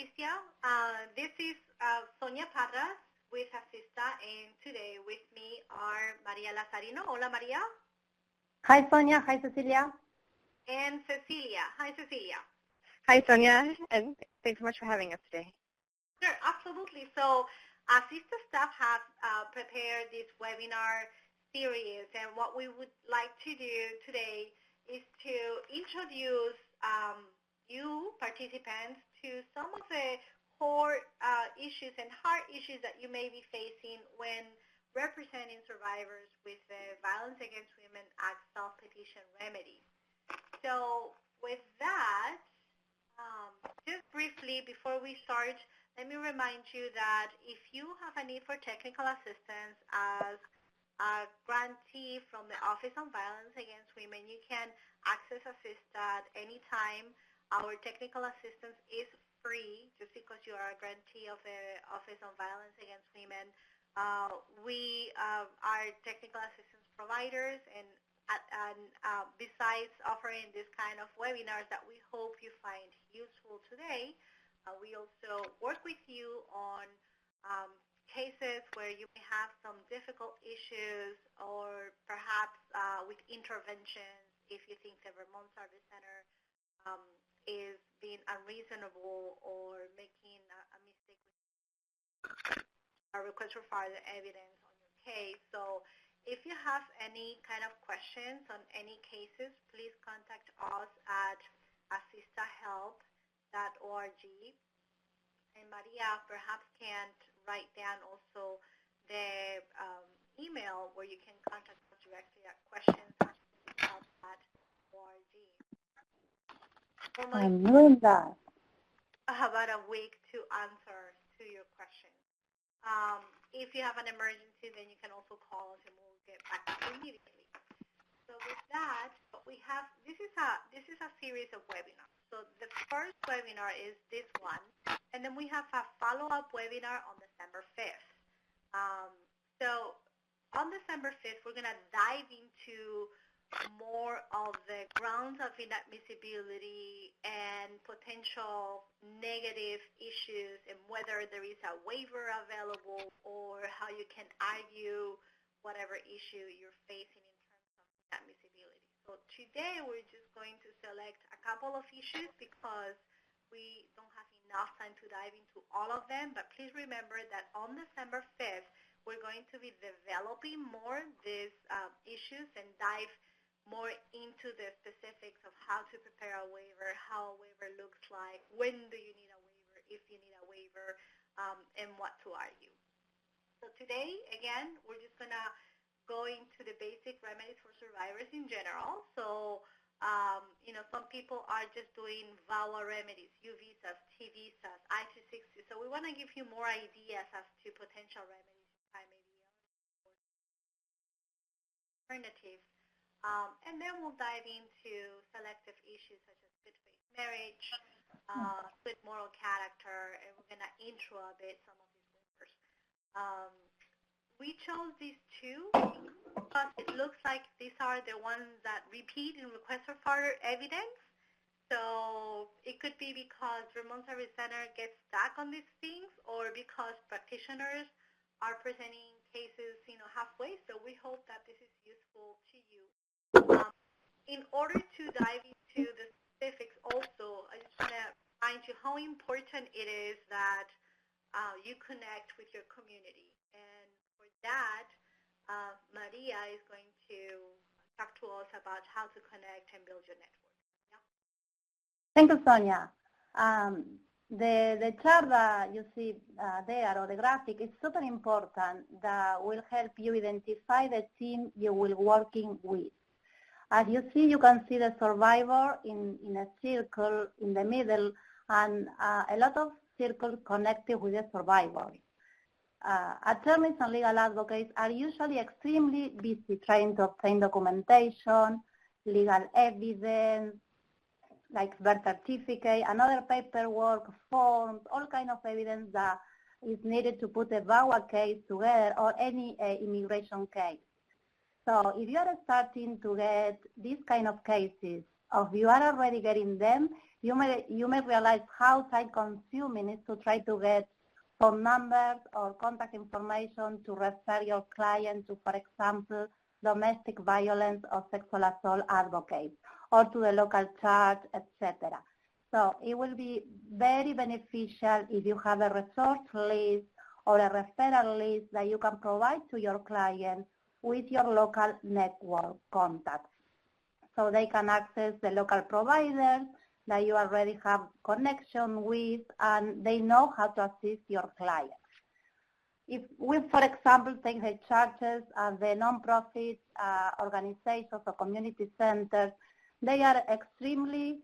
Alicia. This is Sonia Parras with Asista, and today with me are Maria Lazarino. Hola, Maria. Hi, Sonia. Hi, Cecilia. And Cecilia. Hi, Cecilia. Hi, Sonia, and thanks so much for having us today. Sure, absolutely. So Asista staff has prepared this webinar series, and what we would like to do today is to introduce you participants to some of the core issues and hard issues that you may be facing when representing survivors with the Violence Against Women Act self-petition remedies. So with that, just briefly before we start, let me remind you that if you have a need for technical assistance as a grantee from the Office on Violence Against Women, you can access Asista at any time. Our technical assistance is free just because you are a grantee of the Office on Violence Against Women. We are technical assistance providers, and besides offering this kind of webinars that we hope you find useful today, we also work with you on cases where you may have some difficult issues, or perhaps with interventions if you think the Vermont Service Center is being unreasonable or making a mistake with a request for further evidence on your case. So if you have any kind of questions on any cases, please contact us at assistahelp.org. And Maria perhaps can write down also the email where you can contact us directly at questions@assistahelp.org. I'm doing that. About a week to answer to your questions. If you have an emergency, then you can also call us and we'll get back to you immediately. So with that, what we have, this is a series of webinars. So the first webinar is this one, and then we have a follow-up webinar on December 5th. So on December 5th, we're going to dive into more of the grounds of inadmissibility and potential negative issues, and whether there is a waiver available or how you can argue whatever issue you're facing in terms of inadmissibility. So today we're just going to select a couple of issues because we don't have enough time to dive into all of them, but please remember that on December 5th, we're going to be developing more these issues and dive more into the specifics of how to prepare a waiver, how a waiver looks like, when do you need a waiver, if you need a waiver, and what to argue. So today, again, we're just going to go into the basic remedies for survivors in general. So, some people are just doing VAWA remedies, U visas, T visas, I-260. So we want to give you more ideas as to potential remedies, maybe alternatives. And then we'll dive into selective issues such as good faith marriage, good moral character, and we're going to intro a bit some of these waivers. We chose these two because it looks like these are the ones that repeat in request for further evidence. So it could be because Vermont Service Center gets stuck on these things, or because practitioners are presenting cases, halfway. So we hope that this is useful to you. In order to dive into the specifics also, I just want to remind you how important it is that you connect with your community. And for that, Maria is going to talk to us about how to connect and build your network. Yeah? Thank you, Sonia. The chart that you see there, or the graphic, is super important that will help you identify the team you will be working with. As you see, you can see the survivor in a circle in the middle, and a lot of circles connected with the survivor. Attorneys and legal advocates are usually extremely busy trying to obtain documentation, legal evidence, like birth certificate, and other paperwork, forms, all kind of evidence that is needed to put a VAWA case together, or any immigration case. So if you are starting to get these kind of cases, or if you are already getting them, You may realize how time-consuming it is to try to get phone numbers or contact information to refer your client to, for example, domestic violence or sexual assault advocates, or to the local church, etc. So it will be very beneficial if you have a resource list or a referral list that you can provide to your client with your local network contacts. So they can access the local providers that you already have connection with, and they know how to assist your clients. If we, for example, take the churches and the nonprofit organizations or community centers, they are extremely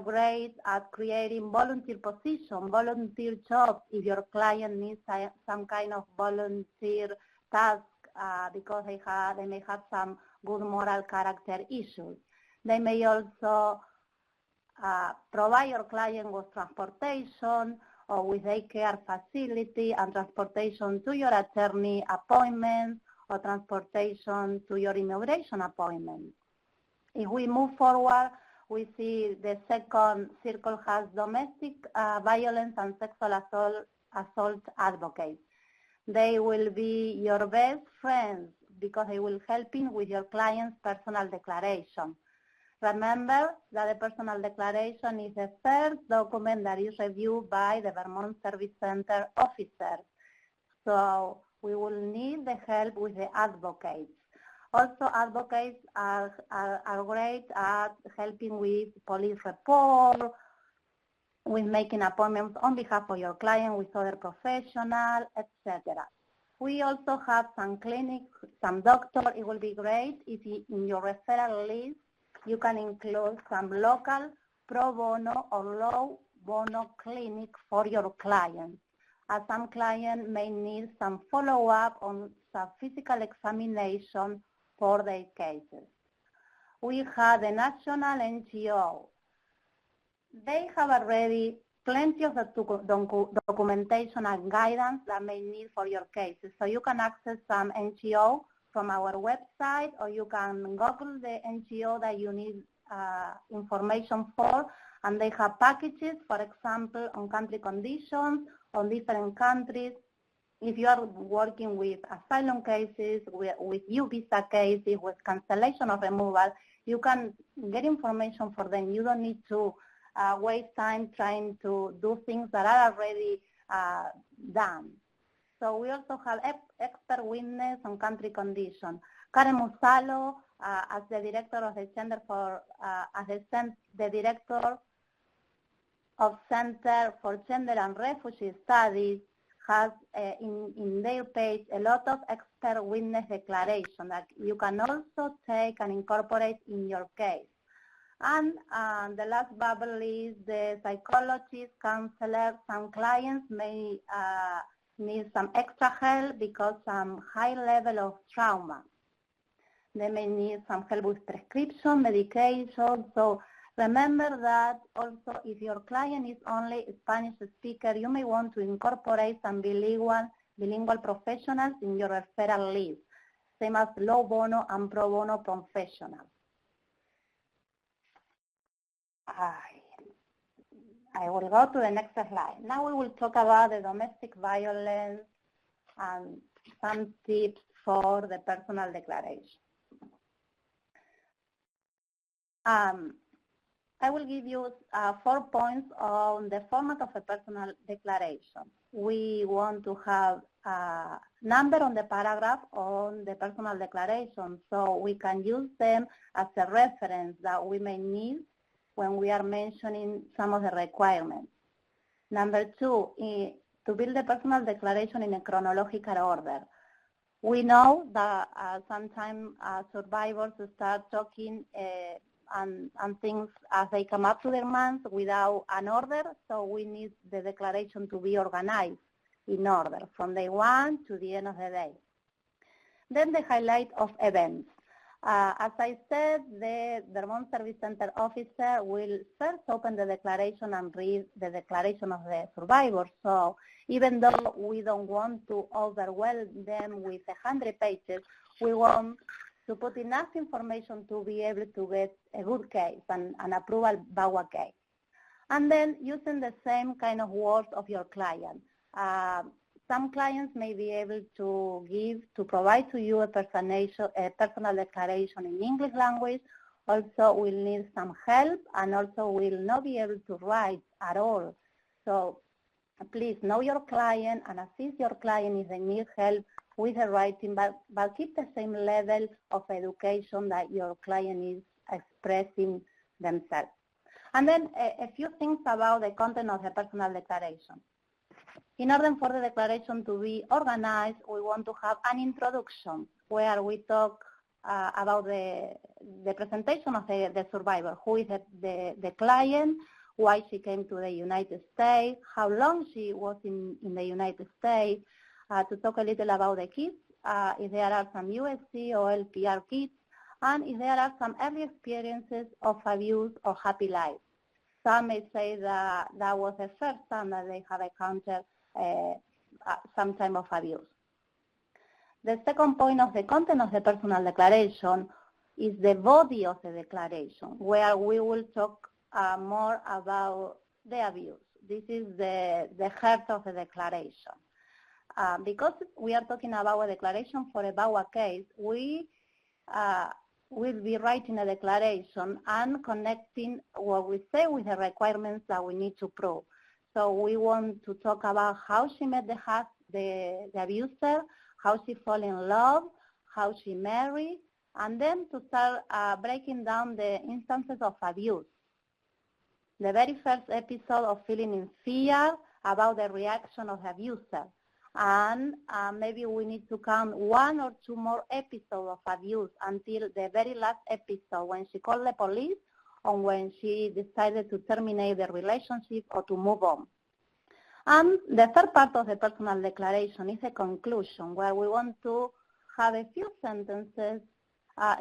great at creating volunteer positions, volunteer jobs if your client needs some kind of volunteer task because they may have some good moral character issues. They may also provide your client with transportation or with daycare facility and transportation to your attorney appointments or transportation to your immigration appointment. If we move forward, we see the second circle has domestic violence and sexual assault advocates. They will be your best friends because they will help you with your client's personal declaration. Remember that the personal declaration is the first document that is reviewed by the Vermont Service Center officer. So we will need the help with the advocates. Also, advocates are great at helping with police report, with making appointments on behalf of your client with other professionals, etc. We also have some clinics, some doctors. It will be great if in your referral list you can include some local pro bono or low bono clinic for your clients, as some clients may need some follow-up on some physical examination for their cases. We have the national NGO. They have already plenty of documentation and guidance that may need for your cases. So you can access some NGO from our website, or you can Google the NGO that you need information for, and they have packages, for example, on country conditions, on different countries. If you are working with asylum cases, with U visa cases, with cancellation or removal, you can get information for them. You don't need to waste time trying to do things that are already done. So we also have expert witness on country condition. Karen Musalo, as the director of the Center for, the director of Center for Gender and Refugee Studies, has in their page a lot of expert witness declaration that you can also take and incorporate in your case. And the last bubble is the psychologists, counselors. Some clients may need some extra help because some high level of trauma. They may need some help with prescription, medication. So remember that also if your client is only a Spanish speaker, you may want to incorporate some bilingual professionals in your referral list, same as low bono and pro bono professionals. I will go to the next slide. Now we will talk about the domestic violence and some tips for the personal declaration. I will give you 4 points on the format of a personal declaration. We want to have a number on the paragraph on the personal declaration, so we can use them as a reference that we may need when we are mentioning some of the requirements. Number 2, to build the personal declaration in a chronological order. We know that sometimes survivors start talking and things as they come up to their minds without an order, so we need the declaration to be organized in order from day 1 to the end of the day. Then the highlight of events. As I said, the Vermont Service Center officer will first open the declaration and read the declaration of the survivor. So even though we don't want to overwhelm them with 100 pages, we want to put enough information to be able to get a good case, an approval VAWA case. And then using the same kind of words of your client. Some clients may be able to provide to you a personal declaration in English language. Also will need some help and also will not be able to write at all. So please know your client and assist your client if they need help with the writing, but keep the same level of education that your client is expressing themselves. And then a few things about the content of the personal declaration. In order for the declaration to be organized, we want to have an introduction where we talk about the presentation of the survivor, who is the client, why she came to the United States, how long she was in the United States, to talk a little about the kids, if there are some USC or LPR kids, and if there are some early experiences of abuse or happy life. Some may say that that was the first time that they have encountered some type of abuse. The second point of the content of the personal declaration is the body of the declaration, where we will talk more about the abuse. This is the heart of the declaration. Because we are talking about a declaration for a VAWA case, we will be writing a declaration and connecting what we say with the requirements that we need to prove. So we want to talk about how she met the abuser, how she fell in love, how she married, and then to start breaking down the instances of abuse. The very first episode of feeling in fear about the reaction of the abuser. And maybe we need to count 1 or 2 more episodes of abuse until the very last episode when she called the police or when she decided to terminate the relationship or to move on. And the third part of the personal declaration is a conclusion where we want to have a few sentences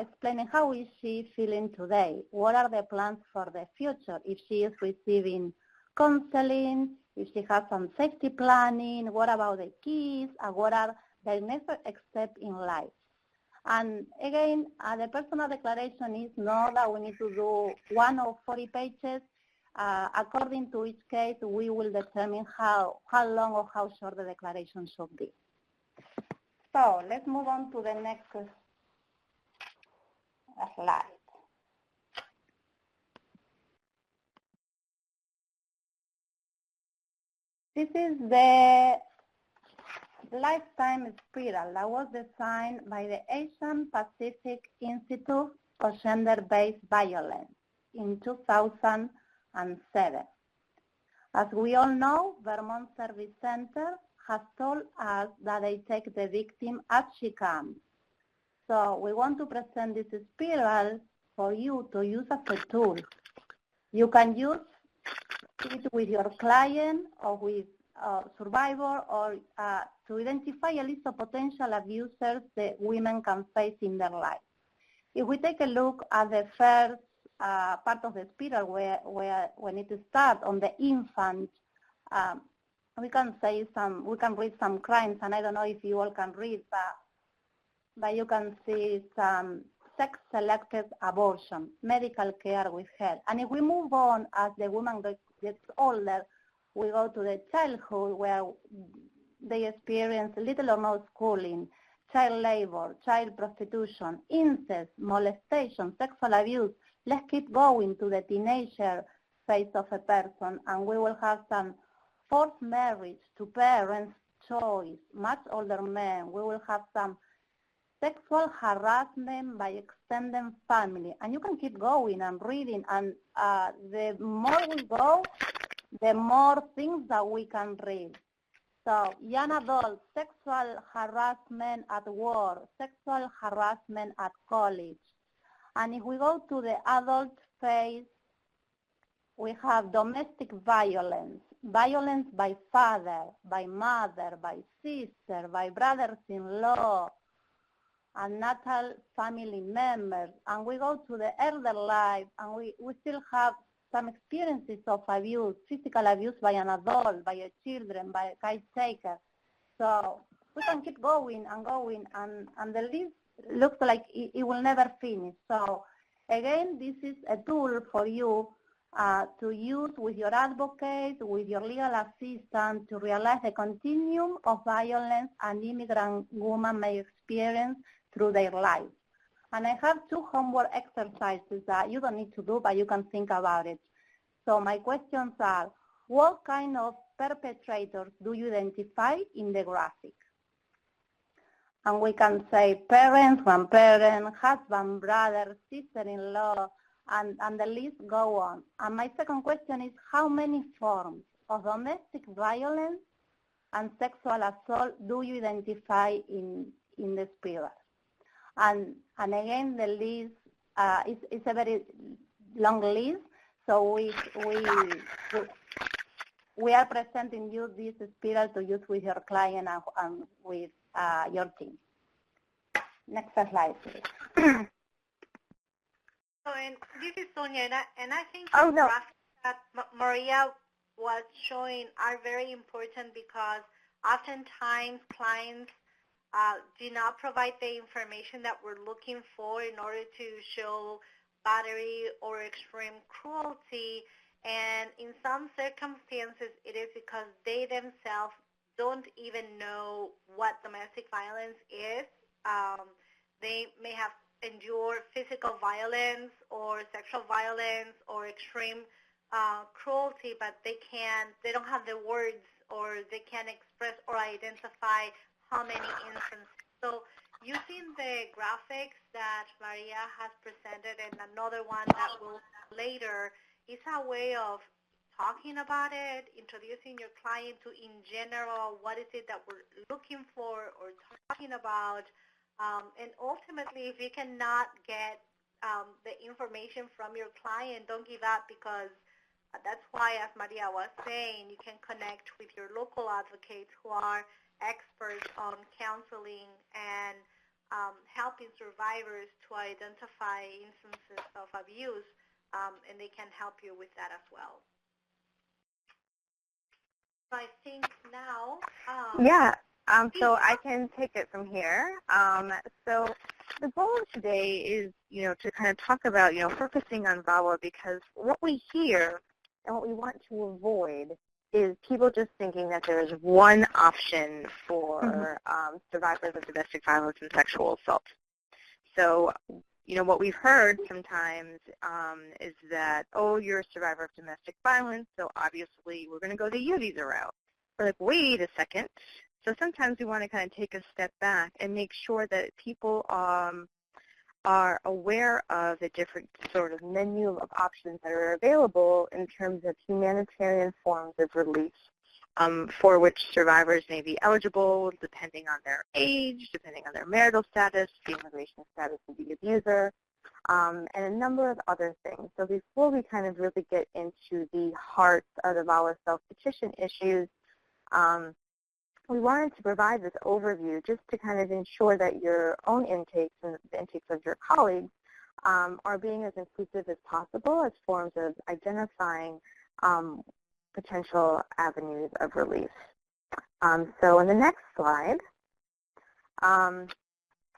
explaining how is she feeling today, what are the plans for the future, if she is receiving counseling, if she has some safety planning, what about the kids, and what are the next steps in life. And again, the personal declaration is not that we need to do 1 or 40 pages. According to each case, we will determine how long or how short the declaration should be. So let's move on to the next slide. This is the lifetime spiral that was designed by the Asian Pacific Institute for Gender-Based Violence in 2007. As we all know, Vermont Service Center has told us that they take the victim as she comes. So we want to present this spiral for you to use as a tool. You can use it with your client or with a survivor or to identify a list of potential abusers that women can face in their life. If we take a look at the first part of the spiral where when it starts on the infant, we can read some crimes, and I don't know if you all can read, but you can see some sex-selected abortion, medical care withheld. And if we move on as the woman gets older, we go to the childhood where they experience little or no schooling, child labor, child prostitution, incest, molestation, sexual abuse. Let's keep going to the teenager phase of a person, and we will have some forced marriage to parents' choice, much older men. We will have some sexual harassment by extended family. And you can keep going and reading, and the more we go, the more things that we can read. So young adults, sexual harassment at work, sexual harassment at college. And if we go to the adult phase, we have domestic violence, violence by father, by mother, by sister, by brothers-in-law, and natal family members. And we go to the elder life, and we still have some experiences of abuse, physical abuse by an adult, by a children, by a caretaker. So we can keep going, and the list looks like it will never finish. So again, this is a tool for you to use with your advocate, with your legal assistant to realize the continuum of violence an immigrant woman may experience through their life. And I have 2 homework exercises that you don't need to do, but you can think about it. So my questions are, what kind of perpetrators do you identify in the graphic? And we can say parents, grandparents, husband, brother, sister-in-law, and the list go on. And my second question is, how many forms of domestic violence and sexual assault do you identify in the spiral? And again, the list is a very long list, so we are presenting you this spiral to use with your client and with your team. Next slide, please. So, and this is Sonia, and I think Oh, the no. graphics that Maria was showing are very important because oftentimes clients do not provide the information that we're looking for in order to show battery or extreme cruelty. And in some circumstances, it is because they themselves don't even know what domestic violence is. They may have endured physical violence or sexual violence or extreme cruelty, but they don't have the words, or they can't express or identify how many instances. So using the graphics that Maria has presented and another one that we'll later is a way of talking about it, introducing your client to, in general, what is it that we're looking for or talking about. And ultimately, if you cannot get the information from your client, don't give up, because that's why, as Maria was saying, you can connect with your local advocates who are experts on counseling and helping survivors to identify instances of abuse, and they can help you with that as well. So I think now... Yeah. So I can take it from here. So the goal of today is, to kind of talk about, focusing on VAWA, because what we hear and what we want to avoid is people just thinking that there is one option for survivors of domestic violence and sexual assault. So, what we've heard sometimes is that, oh, you're a survivor of domestic violence, so obviously we're going to go the U visa route. We're like, wait a second. So sometimes we want to kind of take a step back and make sure that people are aware of the different sort of menu of options that are available in terms of humanitarian forms of relief for which survivors may be eligible depending on their age, depending on their marital status, the immigration status of the abuser, and a number of other things. So before we kind of really get into the heart of the VAWA self-petition issues, we wanted to provide this overview just to kind of ensure that your own intakes and the intakes of your colleagues are being as inclusive as possible as forms of identifying potential avenues of relief. So in the next slide,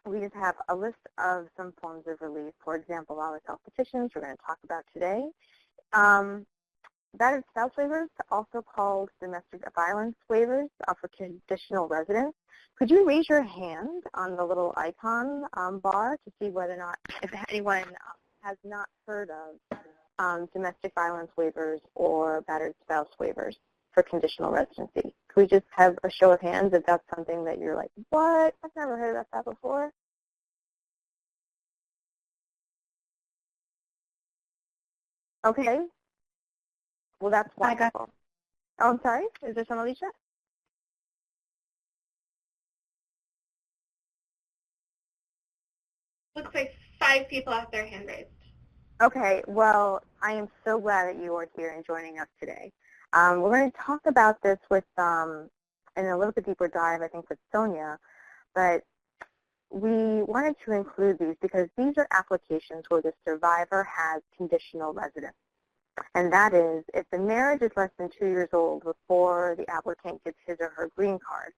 we just have a list of some forms of relief. For example, VAWA self-petitions we're going to talk about today. Battered spouse waivers, also called domestic violence waivers for conditional residents. Could you raise your hand on the little icon bar to see whether or not, if anyone has not heard of domestic violence waivers or battered spouse waivers for conditional residency? Could we just have a show of hands if that's something that you're like, what? I've never heard of that before. Okay. Well, that's wonderful. Oh, I'm sorry. Is there some, Alicia? Looks like 5 people have their hand raised. Okay. Well, I am so glad that you are here and joining us today. We're going to talk about this with, in a little bit deeper dive, I think, with Sonia, but we wanted to include these because these are applications where the survivor has conditional residence. And that is, if the marriage is less than 2 years old before the applicant gets his or her green card,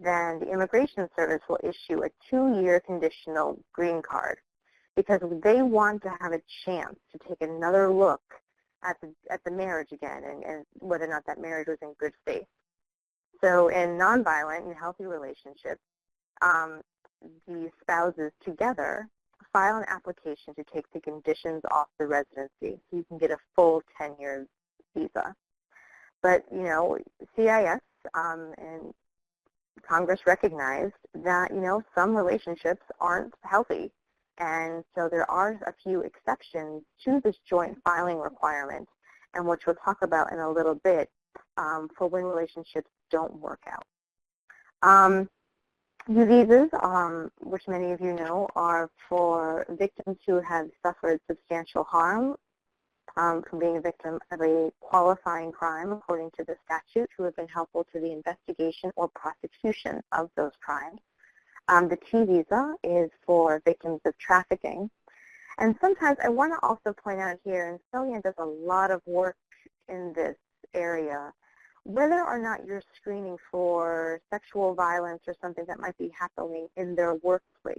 then the Immigration Service will issue a 2-year conditional green card because they want to have a chance to take another look at the marriage again, and whether or not that marriage was in good faith. So in nonviolent and healthy relationships, the spouses together file an application to take the conditions off the residency, so you can get a full 10-year visa. But, you know, CIS and Congress recognized that, you know, some relationships aren't healthy. And so there are a few exceptions to this joint filing requirement, and which we'll talk about in a little bit, for when relationships don't work out. The visas, which many of you know, are for victims who have suffered substantial harm from being a victim of a qualifying crime according to the statute, who have been helpful to the investigation or prosecution of those crimes. The T visa is for victims of trafficking. And sometimes I want to also point out here, and Sonia does a lot of work in this area, whether or not you're screening for sexual violence or something that might be happening in their workplace.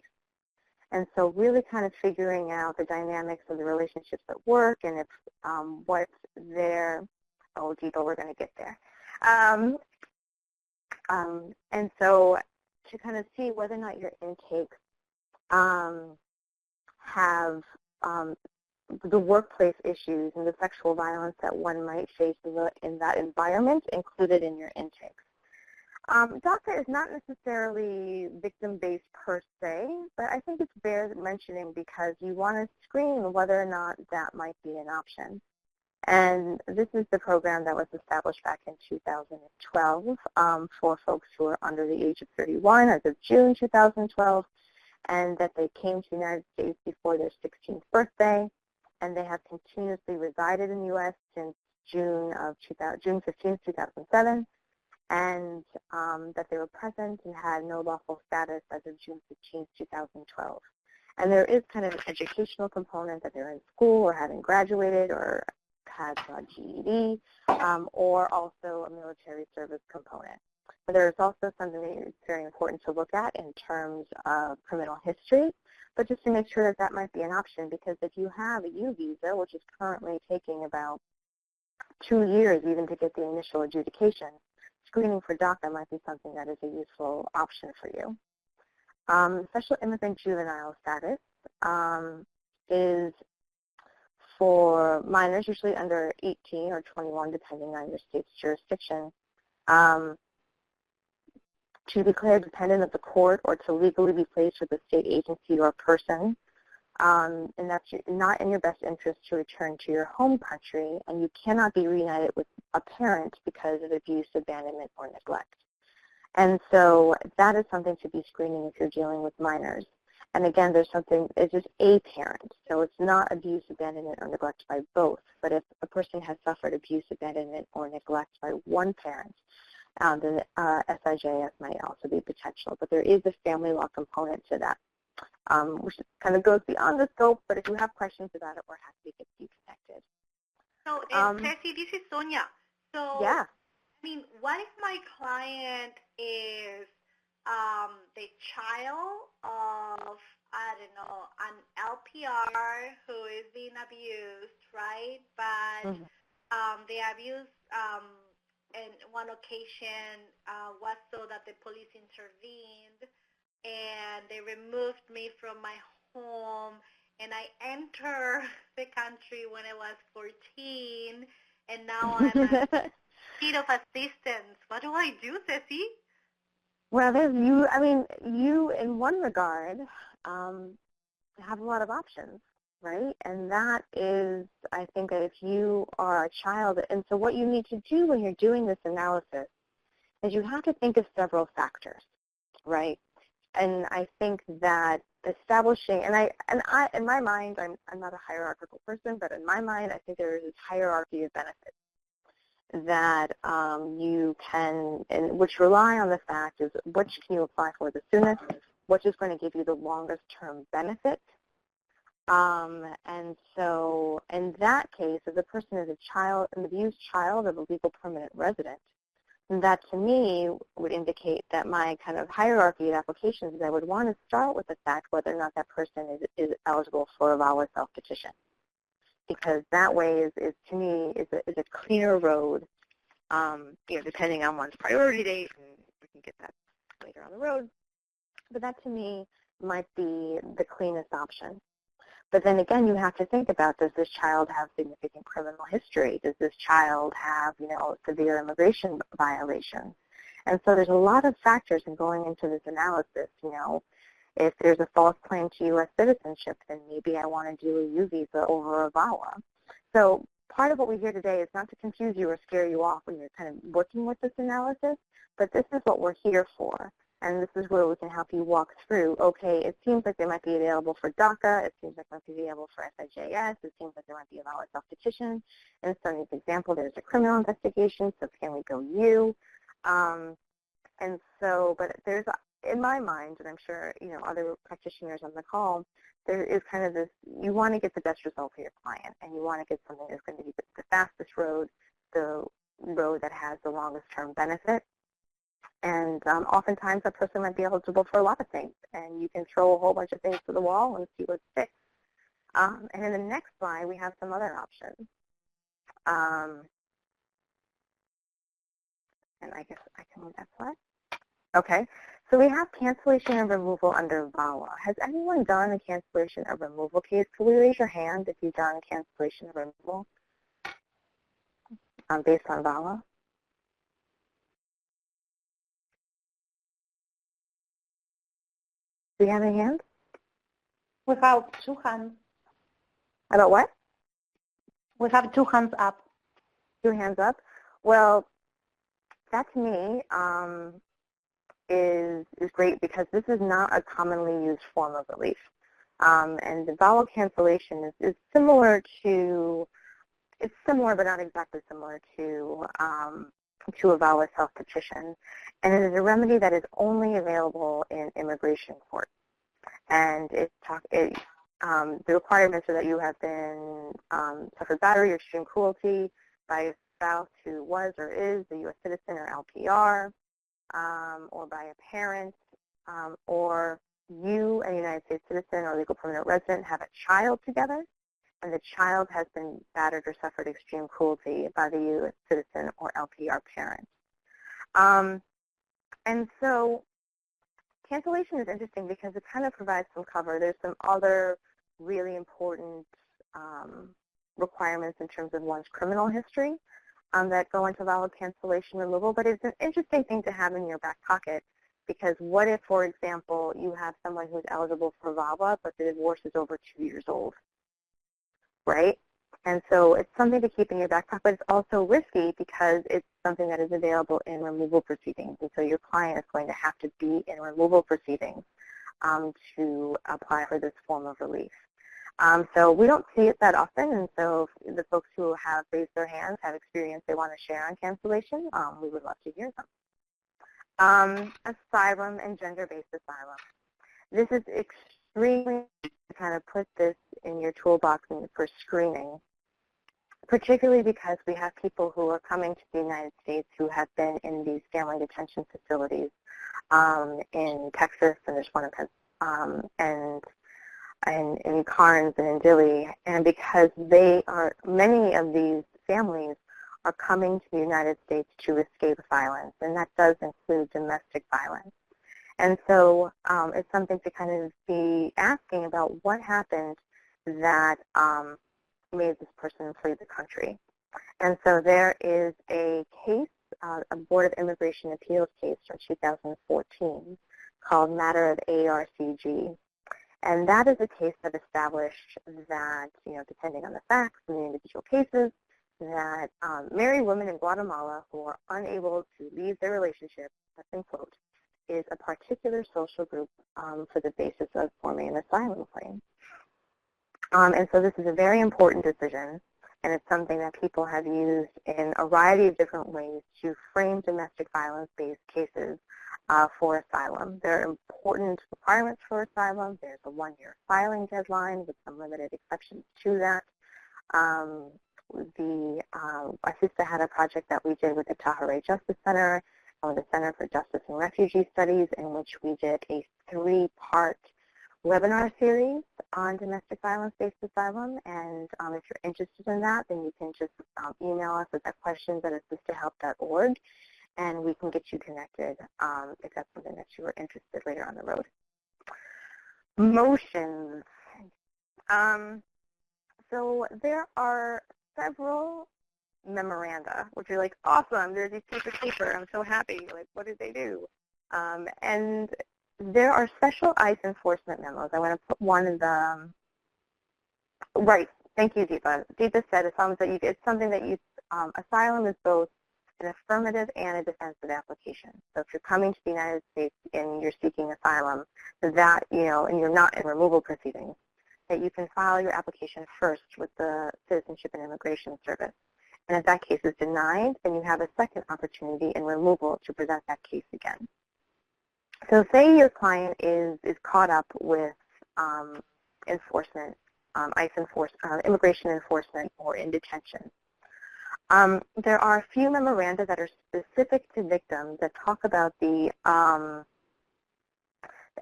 And so really kind of figuring out the dynamics of the relationships at work, and if what's their, oh, Deepa, we're going to get there. And so to kind of see whether or not your intakes have the workplace issues and the sexual violence that one might face in that environment included in your intakes. DACA is not necessarily victim-based per se, but I think it's bears mentioning because you want to screen whether or not that might be an option. And this is the program that was established back in 2012 for folks who are under the age of 31 as of June 2012, and that they came to the United States before their 16th birthday, and they have continuously resided in the U.S. since June 15, 2007, and that they were present and had no lawful status as of June 15, 2012. And there is kind of an educational component that they're in school or having graduated or had a GED, or also a military service component. But there's also something that is very important to look at in terms of criminal history, but just to make sure that that might be an option, because if you have a U visa, which is currently taking about 2 years even to get the initial adjudication, screening for DACA might be something that is a useful option for you. Special immigrant juvenile status is for minors, usually under 18 or 21, depending on your state's jurisdiction, to declare dependent of the court or to legally be placed with a state agency or person, and that's not in your best interest to return to your home country, and you cannot be reunited with a parent because of abuse, abandonment, or neglect. And so that is something to be screening if you're dealing with minors. And again, there's something, it's just a parent, so it's not abuse, abandonment, or neglect by both. But if a person has suffered abuse, abandonment, or neglect by one parent, then SIJS might also be potential. But there is a family law component to that, which kind of goes beyond the scope, but if you have questions about it, we're happy to get you connected. So, Ceci, this is Sonia. So, yeah. I mean, what if my client is the child of, I don't know, an LPR who is being abused, right? But the abuse in one occasion was so that the police intervened and they removed me from my home, and I entered the country when I was 14, and now I'm a need of assistance. What do I do, Ceci? Well, there's you. I mean, you in one regard have a lot of options, right? And that is, I think, that if you are a child, and so what you need to do when you're doing this analysis is you have to think of several factors, right? And I think that establishing, and I in my mind, I'm not a hierarchical person, but in my mind, I think there is this hierarchy of benefits that you can, and which rely on the fact is which can you apply for the soonest, which is going to give you the longest term benefit. And so in that case, if the person is a child, an abused child of a legal permanent resident, that to me would indicate that my kind of hierarchy of applications is I would want to start with the fact whether or not that person is eligible for a VAWA self-petition. because that way is to me, is a cleaner road, depending on one's priority date, and we can get that later on the road. But that to me might be the cleanest option. But then again, you have to think about, does this child have significant criminal history? Does this child have, severe immigration violations? And so there's a lot of factors in going into this analysis. If there's a false claim to U.S. citizenship, then maybe I want to do a U visa over a VAWA. So part of what we hear today is not to confuse you or scare you off when you're kind of working with this analysis, but this is what we're here for. And this is where we can help you walk through, okay, it seems like they might be available for DACA, it seems like they might be available for SIJS, it seems like there might be a VAWA self-petition. In Sonny's example, there's a criminal investigation, so can we go you? But there's, in my mind, and I'm sure, other practitioners on the call, there is kind of this, you want to get the best result for your client, and you want to get something that's going to be the fastest road, the road that has the longest term benefit. And oftentimes a person might be eligible for a lot of things, and you can throw a whole bunch of things to the wall and see what sticks. And in the next slide, we have some other options. And I guess I can move that slide. Okay, so we have cancellation and removal under VAWA. Has anyone done a cancellation or removal case? Can we raise your hand if you've done cancellation or removal based on VAWA? Do you have any hands? We have 2 hands. About what? We have 2 hands up. 2 hands up? Well, that to me is great, because this is not a commonly used form of relief. And the VAWA cancellation is similar to, it's similar but not exactly similar to a VAWA self-petition. And it is a remedy that is only available in immigration court. And the requirements are that you have been suffered battery or extreme cruelty by a spouse who was or is a U.S. citizen or LPR, or by a parent, or you, a United States citizen or legal permanent resident, have a child together, and the child has been battered or suffered extreme cruelty by the U.S. citizen or LPR parent. And so cancellation is interesting because it kind of provides some cover. There's some other really important requirements in terms of one's criminal history that go into VAWA cancellation removal, but it's an interesting thing to have in your back pocket, because what if, for example, you have someone who's eligible for VAWA, but the divorce is over 2 years old, right? And so it's something to keep in your back pocket, but it's also risky because it's something that is available in removal proceedings. And so your client is going to have to be in removal proceedings to apply for this form of relief. So we don't see it that often, and so if the folks who have raised their hands have experience they want to share on cancellation, we would love to hear them. Asylum and gender-based asylum. This is extremely to kind of put this in your toolbox for screening, particularly because we have people who are coming to the United States who have been in these family detention facilities in Texas, and there's one in Carnes and in Dilley, and because many of these families are coming to the United States to escape violence, and that does include domestic violence. And so it's something to kind of be asking about what happened that made this person flee the country. And so there is a case, a Board of Immigration Appeals case from 2014 called Matter of ARCG. And that is a case that established that, depending on the facts and the individual cases, that married women in Guatemala who are unable to leave their relationship, that's in quote, is a particular social group for the basis of forming an asylum claim. And so this is a very important decision, and it's something that people have used in a variety of different ways to frame domestic violence-based cases for asylum. There are important requirements for asylum. There's a 1-year filing deadline with some limited exceptions to that. ASISTA had a project that we did with the Tajaray Justice Center and with the Center for Justice and Refugee Studies, in which we did a 3-part webinar series on domestic violence-based asylum, and if you're interested in that, then you can just email us at questions@assisterhelp.org, and we can get you connected if that's something that you are interested later on the road. Motions. So there are several memoranda, which are like, awesome, there's these pieces of paper, I'm so happy, like, what did they do? And there are special ICE enforcement memos. I want to put one in the, right, thank you, Deepa. Deepa said it's something that you, asylum is both an affirmative and a defensive application. So if you're coming to the United States and you're seeking asylum, that, and you're not in removal proceedings, that you can file your application first with the Citizenship and Immigration Service. And if that case is denied, then you have a second opportunity in removal to present that case again. So say your client is caught up with enforcement, ICE enforcement, immigration enforcement, or in detention. There are a few memoranda that are specific to victims that talk about the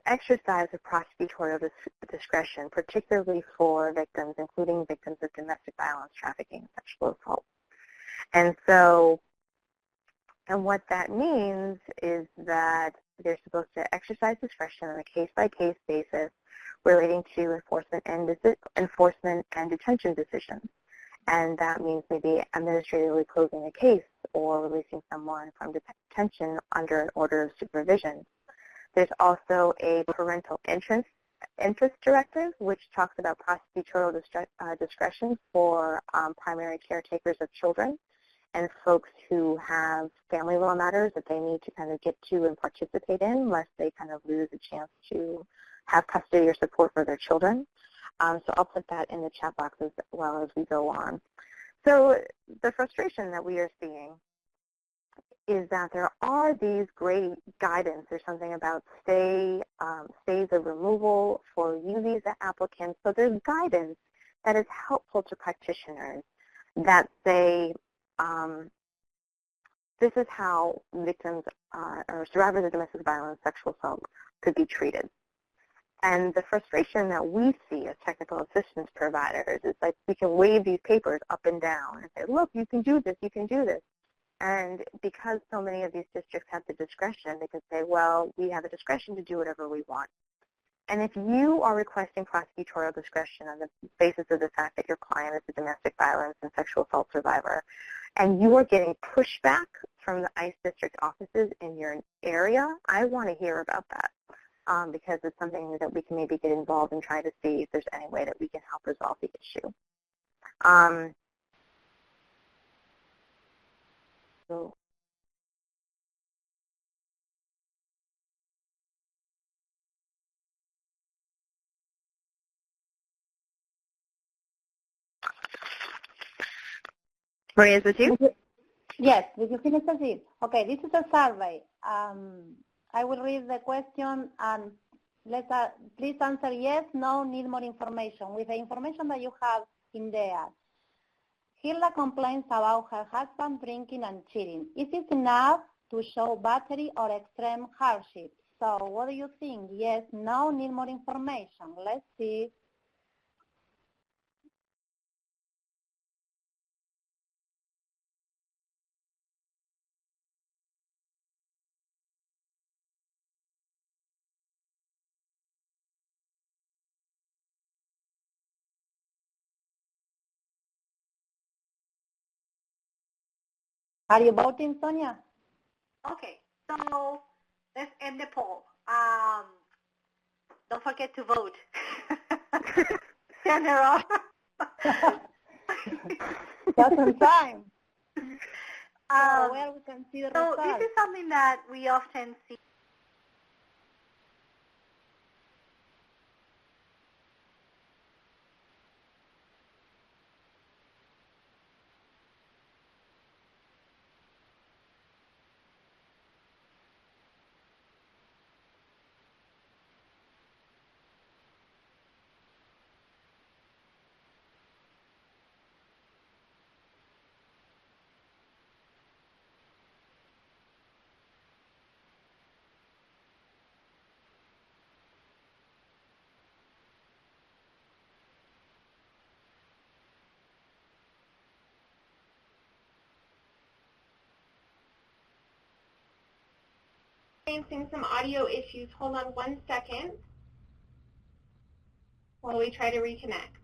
exercise of prosecutorial discretion, particularly for victims, including victims of domestic violence, trafficking, and sexual assault. And so, and what that means is that they're supposed to exercise discretion on a case-by-case basis relating to enforcement and detention decisions. And that means maybe administratively closing a case or releasing someone from detention under an order of supervision. There's also a parental interest directive, which talks about prosecutorial discretion for primary caretakers of children and folks who have family law matters that they need to kind of get to and participate in, lest they kind of lose a chance to have custody or support for their children. So I'll put that in the chat box as well as we go on. So the frustration that we are seeing is that there are these great guidance. There's something about stays of removal for U visa applicants. So there's guidance that is helpful to practitioners that say, this is how victims or survivors of domestic violence, sexual assault could be treated. And the frustration that we see as technical assistance providers is like we can wave these papers up and down and say, look, you can do this, you can do this. And because so many of these districts have the discretion, they can say, well, we have the discretion to do whatever we want. And if you are requesting prosecutorial discretion on the basis of the fact that your client is a domestic violence and sexual assault survivor, and you are getting pushback from the ICE district offices in your area, I want to hear about that because it's something that we can maybe get involved in trying to see if there's any way that we can help resolve the issue. So Maria, is this you? Yes, did you finish it? Okay, this is a survey. I will read the question and please answer yes, no, need more information. With the information that you have in there, Hilda complains about her husband drinking and cheating. Is this enough to show battery or extreme hardship? So what do you think? Yes, no, need more information. Let's see. Are you voting, Sonia? Okay, so let's end the poll. Don't forget to vote. Send her off. Just in time. Well, we can see the so results. this is something that we often see. experiencing some audio issues. Hold on 1 second while we try to reconnect.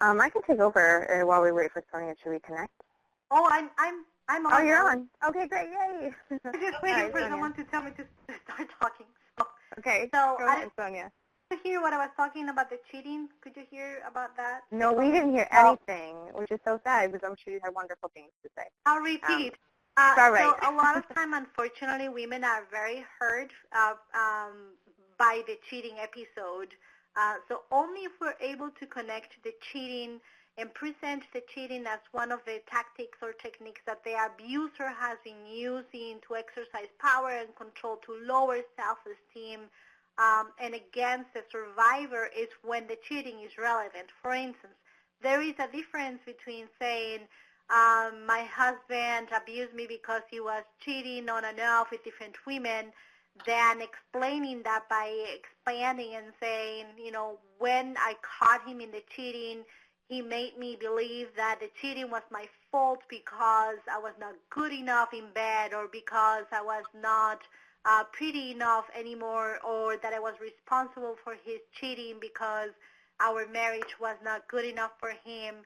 I can take over while we wait for Sonia to reconnect. Oh, I'm on. Oh, you're on. Okay, great, yay. I'm just waiting right, for Sonia. someone to tell me to start talking. So, Okay, so go ahead, Sonia. did you hear what I was talking about the cheating? Could you hear about that? No, we didn't hear anything, which is so sad because I'm sure you had wonderful things to say. I'll repeat. All right. So a lot of time, unfortunately, women are very hurt by the cheating episode. So only if we're able to connect the cheating and present the cheating as one of the tactics or techniques that the abuser has been using to exercise power and control to lower self-esteem and against the survivor is when the cheating is relevant. For instance, there is a difference between saying, my husband abused me because he was cheating on and off with different women, than explaining that by expanding and saying, you know, when I caught him in the cheating, he made me believe that the cheating was my fault because I was not good enough in bed or because I was not pretty enough anymore or that I was responsible for his cheating because our marriage was not good enough for him.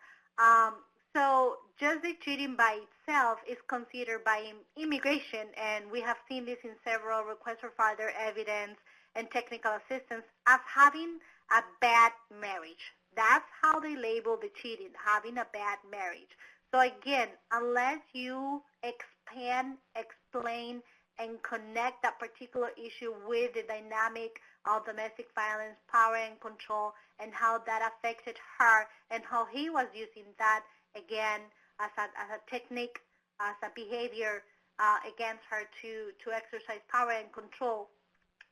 So just the cheating by itself is considered by immigration, and we have seen this in several requests for further evidence and technical assistance, as having a bad marriage. That's how they label the cheating, having a bad marriage. So again, unless you expand, explain, and connect that particular issue with the dynamic of domestic violence, power and control, and how that affected her and how he was using that, again, as a technique, as a behavior against her to exercise power and control,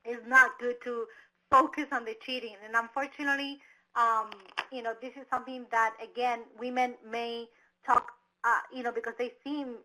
is not good to focus on the cheating. And unfortunately, you know, this is something that, again, women may talk, you know, because they seem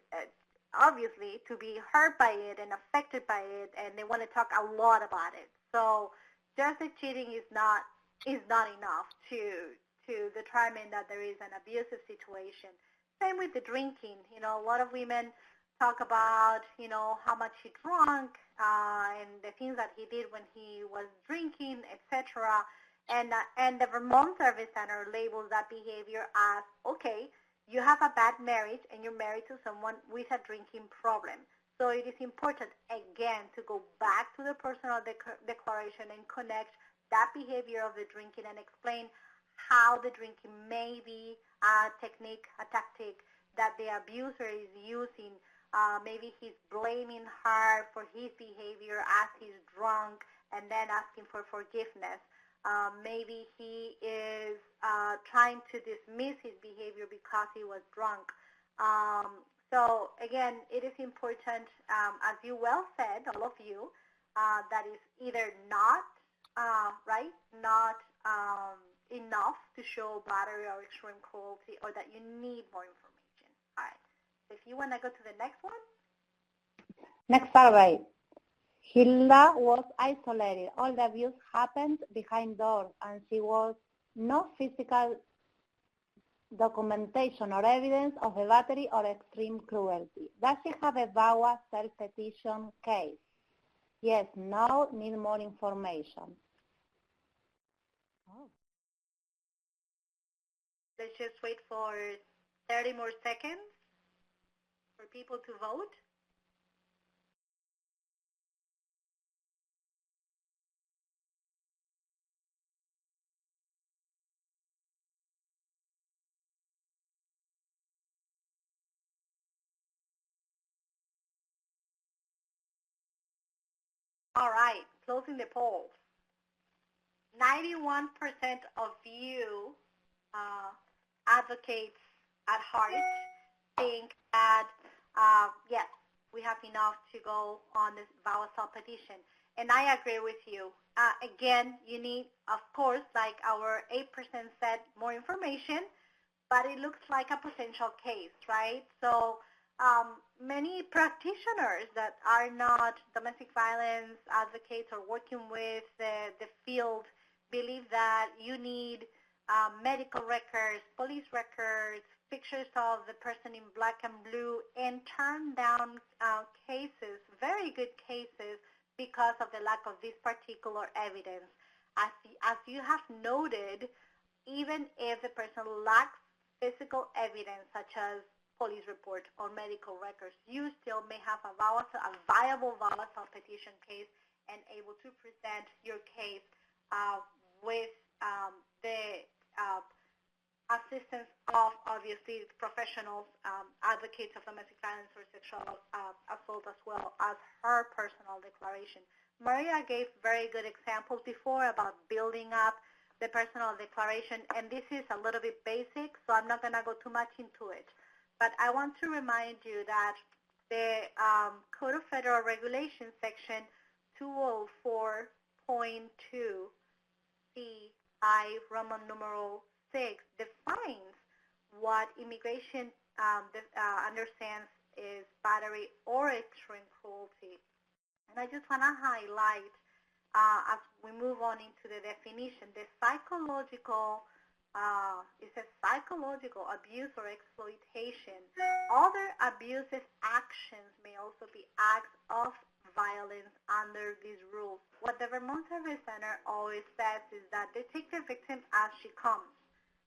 obviously to be hurt by it and affected by it, and they want to talk a lot about it. So just the cheating is not enough to determine that there is an abusive situation. Same with the drinking. You know, a lot of women talk about, you know, how much he drank and the things that he did when he was drinking, etc. And the Vermont Service Center labels that behavior as, okay, you have a bad marriage and you're married to someone with a drinking problem. So it is important, again, to go back to the personal declaration and connect that behavior of the drinking and explain how the drinking may be a technique, a tactic that the abuser is using. Maybe he's blaming her for his behavior as he's drunk and then asking for forgiveness. Maybe he is trying to dismiss his behavior because he was drunk. So again, it is important, as you well said, all of you, that is either not enough to show battery or extreme cruelty, or that you need more information. All right. So if you want to go to the next one. Next survey. Hilda was isolated. All the abuse happened behind doors, and she was no physical documentation or evidence of a battery or extreme cruelty. Does she have a VAWA self-petition case? Yes, no, need more information. Oh. Let's just wait for 30 more seconds for people to vote. All right, closing the polls. 91% of you advocates at heart think that, yes, we have enough to go on this VAWA petition. And I agree with you. Again, you need, of course, like our 8% said, more information. but it looks like a potential case, right? So many practitioners that are not domestic violence advocates or working with the field believe that you need medical records, police records, pictures of the person in black and blue, and turn down cases, very good cases, because of the lack of this particular evidence. As you have noted, even if the person lacks physical evidence such as police report or medical records, you still may have a viable VAWA petition case and able to present your case with the assistance of, obviously, professionals, advocates of domestic violence or sexual assault, as well as her personal declaration. Maria gave very good examples before about building up the personal declaration, and this is a little bit basic, so I'm not going to go too much into it. But I want to remind you that the Code of Federal Regulations, Section 204.2 CI Roman numeral 6 defines what immigration understands is battery or extreme cruelty. And I just want to highlight, as we move on into the definition, the psychological is a psychological abuse or exploitation. Other abusive actions may also be acts of violence under these rules. What the Vermont Service Center always says is that they take the victim as she comes.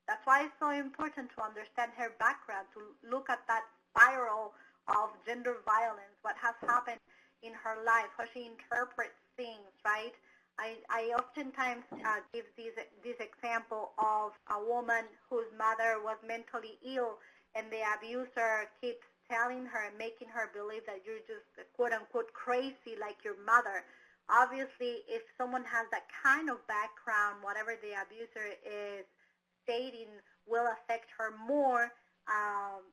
That's why it's so important to understand her background, to look at that spiral of gender violence, what has happened in her life, how she interprets things, right? I oftentimes give this example of a woman whose mother was mentally ill, and the abuser keeps telling her and making her believe that you're just quote-unquote crazy like your mother. Obviously, if someone has that kind of background, whatever the abuser is stating will affect her more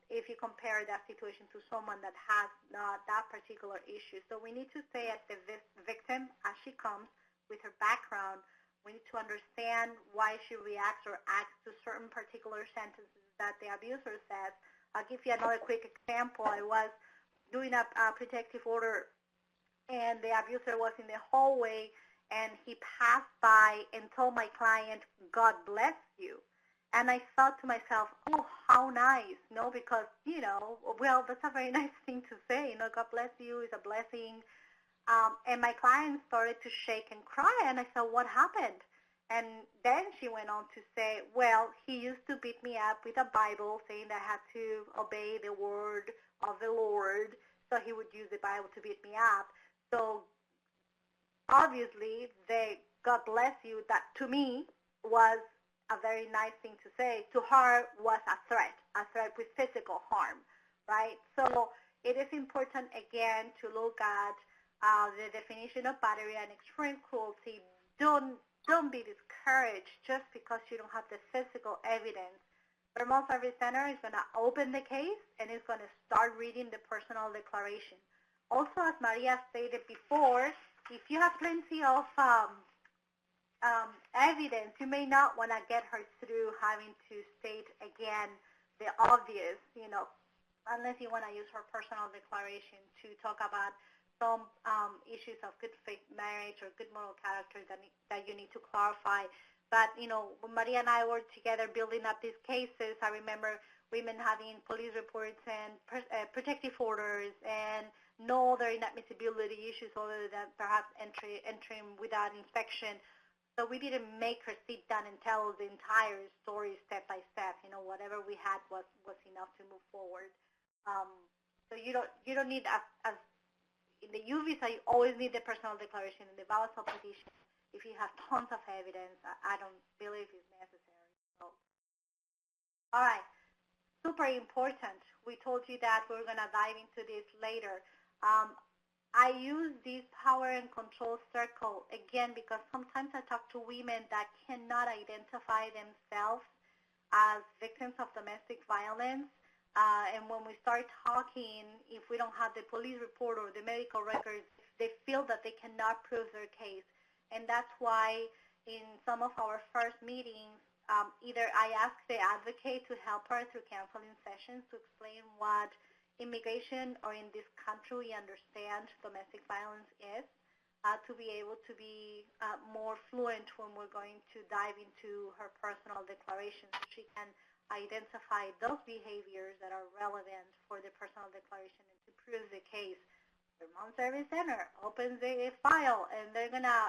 if you compare that situation to someone that has not that particular issue. So we need to stay at the victim as she comes with her background. We need to understand why she reacts or acts to certain particular sentences that the abuser says. I'll give you another quick example. I was doing a protective order, and the abuser was in the hallway, and he passed by and told my client, "God bless you." And I thought to myself, oh, how nice, no? Because, well, that's a very nice thing to say. God bless you is a blessing. And my client started to shake and cry, and I said, what happened? And then she went on to say, well, he used to beat me up with a Bible, saying that I had to obey the word of the Lord, so he would use the Bible to beat me up. So obviously, the God bless you, that to me was a very nice thing to say. To her was a threat with physical harm, right? So it is important, again, to look at the definition of battery and extreme cruelty. Don't be discouraged just because you don't have the physical evidence. Vermont Service Center is going to open the case and is going to start reading the personal declaration. Also, as Maria stated before, if you have plenty of evidence, you may not want to get her through having to state again the obvious, unless you want to use her personal declaration to talk about some issues of good faith marriage or good moral character that you need to clarify. But, when Maria and I were together building up these cases, I remember women having police reports and protective orders and no other inadmissibility issues other than perhaps entering without inspection. So we didn't make her sit down and tell the entire story step by step. Whatever we had was enough to move forward. So you don't need, as in the U visa, you always need the personal declaration. In the VAWA petition, if you have tons of evidence, I don't believe it's necessary. So, all right, super important. We told you that we were going to dive into this later. I use this power and control circle, again, because sometimes I talk to women that cannot identify themselves as victims of domestic violence. And when we start talking, if we don't have the police report or the medical records, they feel that they cannot prove their case. And that's why in some of our first meetings, either I ask the advocate to help her through counseling sessions to explain what immigration, or in this country we understand domestic violence is, to be able to be more fluent when we're going to dive into her personal declaration, so she can identify those behaviors that are relevant for the personal declaration and to prove the case. Vermont Service Center opens a file, and they're going to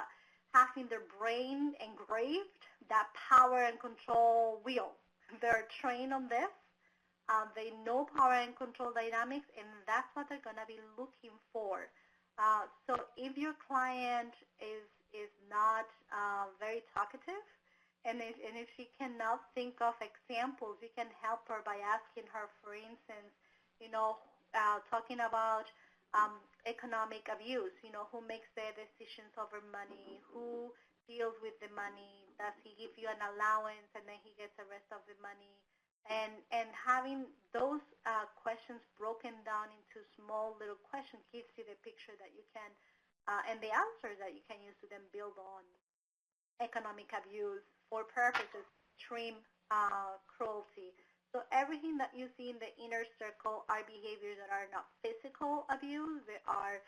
have in their brain engraved that power and control wheel. They're trained on this. They know power and control dynamics, and that's what they're going to be looking for. So if your client is not very talkative, and if she cannot think of examples, you can help her by asking her, for instance, talking about economic abuse. Who makes the decisions over money? Who deals with the money? Does he give you an allowance and then he gets the rest of the money? And having those questions broken down into small little questions gives you the picture that you can, and the answers that you can use to then build on economic abuse for purposes of extreme cruelty. So everything that you see in the inner circle are behaviors that are not physical abuse. They are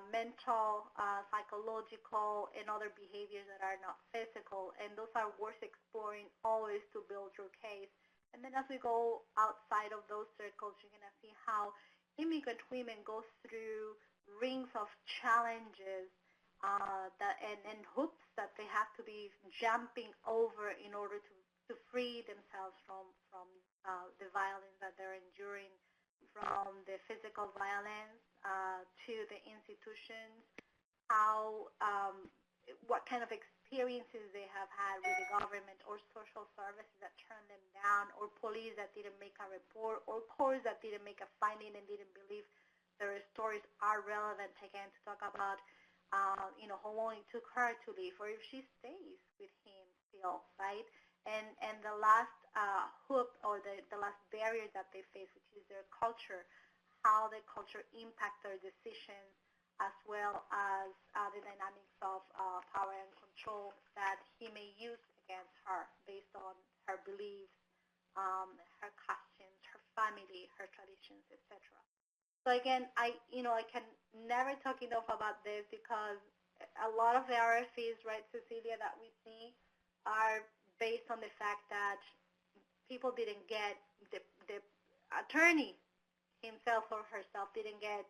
mental, psychological, and other behaviors that are not physical. And those are worth exploring always to build your case. And then as we go outside of those circles, you're going to see how immigrant women go through rings of challenges and hoops that they have to be jumping over in order to free themselves from the violence that they're enduring, from the physical violence to the institutions, what kind of experiences they have had with the government or social services that turned them down, or police that didn't make a report, or courts that didn't make a finding and didn't believe their stories are relevant, again, to talk about how long it took her to leave, or if she stays with him still, right? And the last hoop, or the last barrier that they face, which is their culture, how the culture impacts their decisions, as well as the dynamics of power and control that he may use against her based on her beliefs, her customs, her family, her traditions, etc. So again, I can never talk enough about this, because a lot of the RFEs, right, Cecilia, that we see are based on the fact that people didn't get, the attorney himself or herself didn't get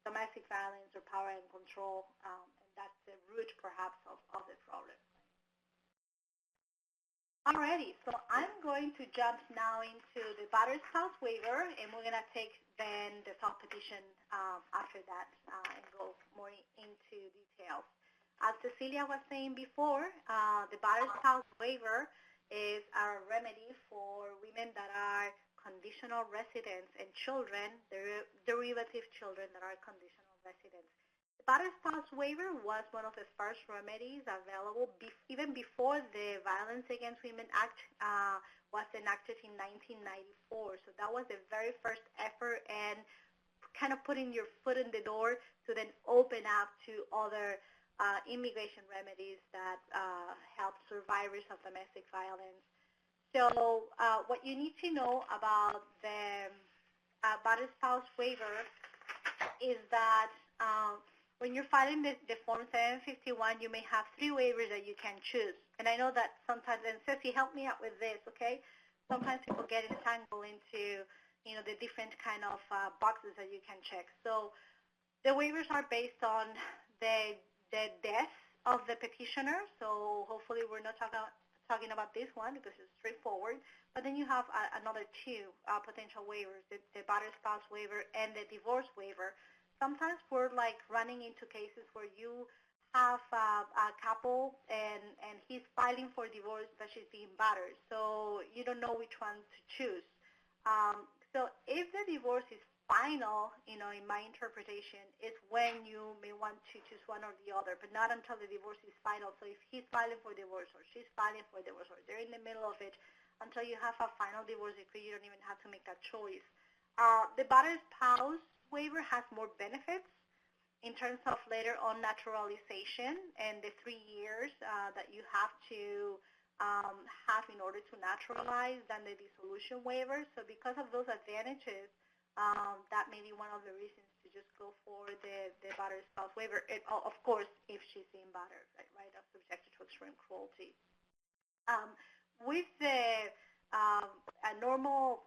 domestic violence or power and control, and that's the root, perhaps, of the problem. Alrighty, so I'm going to jump now into the battered spouse waiver, and we're going to take then the self-petition after that and go more into details. As Cecilia was saying before, the battered spouse waiver is a remedy for women that are conditional residents and children, derivative children that are conditional residents. The battered spouse waiver was one of the first remedies available even before the Violence Against Women Act was enacted in 1994. So that was the very first effort, and kind of putting your foot in the door to then open up to other immigration remedies that help survivors of domestic violence. So what you need to know about the battered spouse waiver is that when you're filing the Form 751, you may have 3 waivers that you can choose. And I know that sometimes, and Ceci, help me out with this, okay? Sometimes people get entangled into, the different kind of boxes that you can check. So the waivers are based on the death of the petitioner. So hopefully we're not talking about this one, because it's straightforward. But then you have another 2 potential waivers, the battered spouse waiver and the divorce waiver. Sometimes we're running into cases where you have a couple and he's filing for divorce, but she's being battered. So you don't know which one to choose. So if the divorce is final, in my interpretation, is when you may want to choose one or the other, but not until the divorce is final. So if he's filing for divorce or she's filing for divorce, or they're in the middle of it, until you have a final divorce decree, you don't even have to make that choice. The battered spouse waiver has more benefits in terms of later on naturalization and the 3 years that you have to have in order to naturalize than the dissolution waiver. So because of those advantages, that may be one of the reasons to just go for the battered spouse waiver. Of course, if she's being battered, right, or subjected to extreme cruelty. With the normal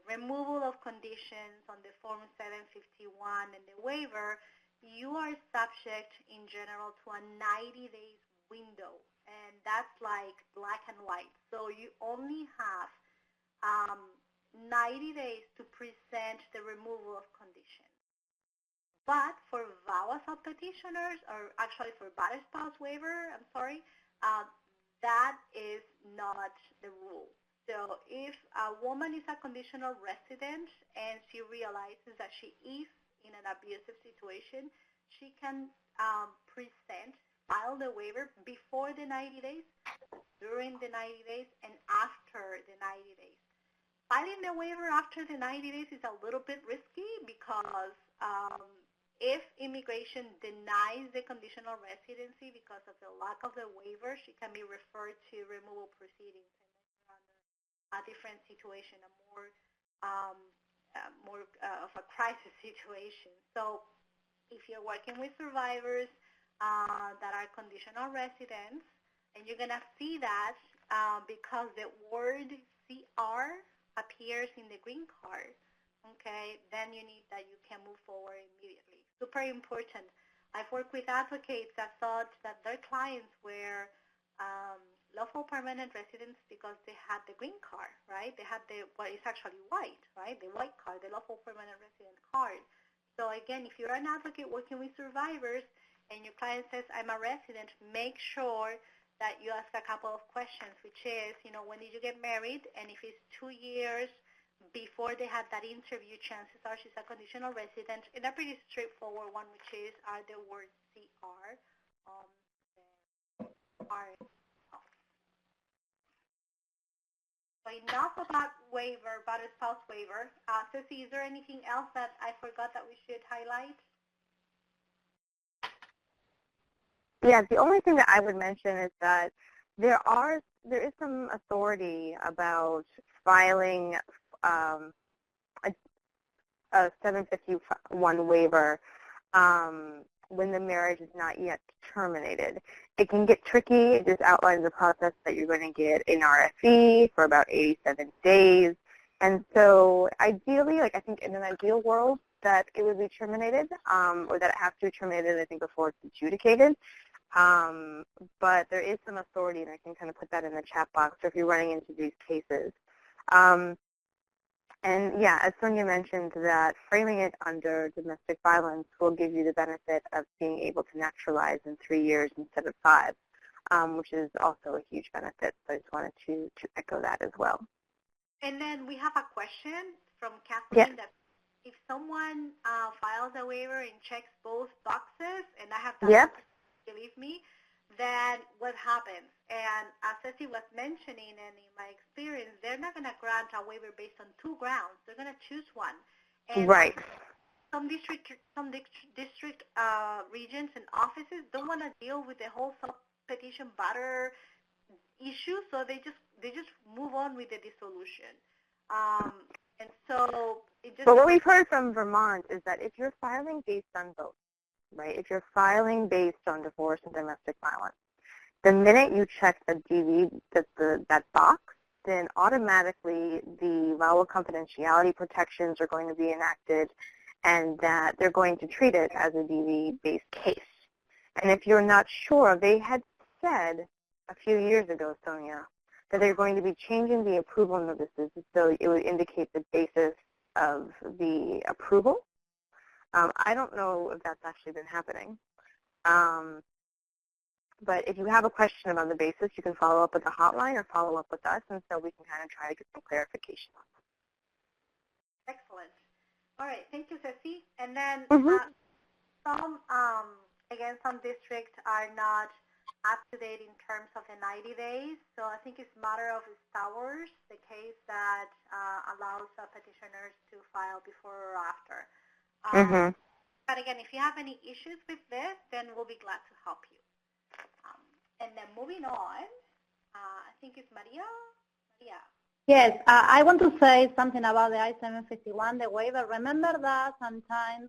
removal of conditions on the Form 751 and the waiver, you are subject in general to a 90 days window, and that's like black and white. So you only have 90 days to present the removal of conditions. But for VAWA sub-petitioners, or actually for battered spouse waiver, that is not the rule. So if a woman is a conditional resident and she realizes that she is in an abusive situation, she can file the waiver before the 90 days, during the 90 days, and after the 90 days. Filing the waiver after the 90 days is a little bit risky because if immigration denies the conditional residency because of the lack of the waiver, she can be referred to removal proceedings and a different situation, a more of a crisis situation. So if you're working with survivors that are conditional residents, and you're going to see that because the word CR appears in the green card, okay, then you need that you can move forward immediately. Super important. I've worked with advocates that thought that their clients were lawful permanent residents because they had the green card, right? They had what is actually white, right? The white card, the lawful permanent resident card. So again, if you're an advocate working with survivors and your client says, I'm a resident, make sure that you ask a couple of questions, which is, when did you get married? And if it's 2 years before they had that interview, chances are she's a conditional resident. And a pretty straightforward one, which is, are the words CR So enough about waiver, battered spouse waiver. Ceci, is there anything else that I forgot that we should highlight? Yeah, the only thing that I would mention is that there is some authority about filing a 751 waiver when the marriage is not yet terminated. It can get tricky. It just outlines the process that you're going to get an RFE for about 87 days. And so ideally, I think in an ideal world, that it would be terminated, or that it has to be terminated, I think, before it's adjudicated. But there is some authority, and I can kind of put that in the chat box if you're running into these cases. And yeah, as Sonia mentioned, that framing it under domestic violence will give you the benefit of being able to naturalize in 3 years instead of 5, which is also a huge benefit. So I just wanted to echo that as well. And then we have a question from Kathleen that if someone files a waiver and checks both boxes, and I have done believe me, then what happens? And as Ceci was mentioning, and in my experience, they're not going to grant a waiver based on 2 grounds. They're going to choose one. And some district regions and offices don't want to deal with the whole petition batter issue, so they just move on with the dissolution. And so it just. But what we've heard from Vermont is that if you're filing based on both, right? If you're filing based on divorce and domestic violence, the minute you check the DV, that box, then automatically the VAWA confidentiality protections are going to be enacted, and that they're going to treat it as a DV-based case. And if you're not sure, they had said a few years ago, Sonia, that they're going to be changing the approval notices so it would indicate the basis of the approval. I don't know if that's actually been happening. But if you have a question about the basis, you can follow up with the hotline or follow up with us, and so we can kind of try to get some clarification on that. Excellent. All right. Thank you, Ceci. And then some districts are not up to date in terms of the 90 days. So I think it's a matter of Stowers, the case that allows petitioners to file before or after. But again, if you have any issues with this, then we'll be glad to help you. And then moving on, I think it's Maria. Maria. Yes, I want to say something about the I-751, the waiver. Remember that sometimes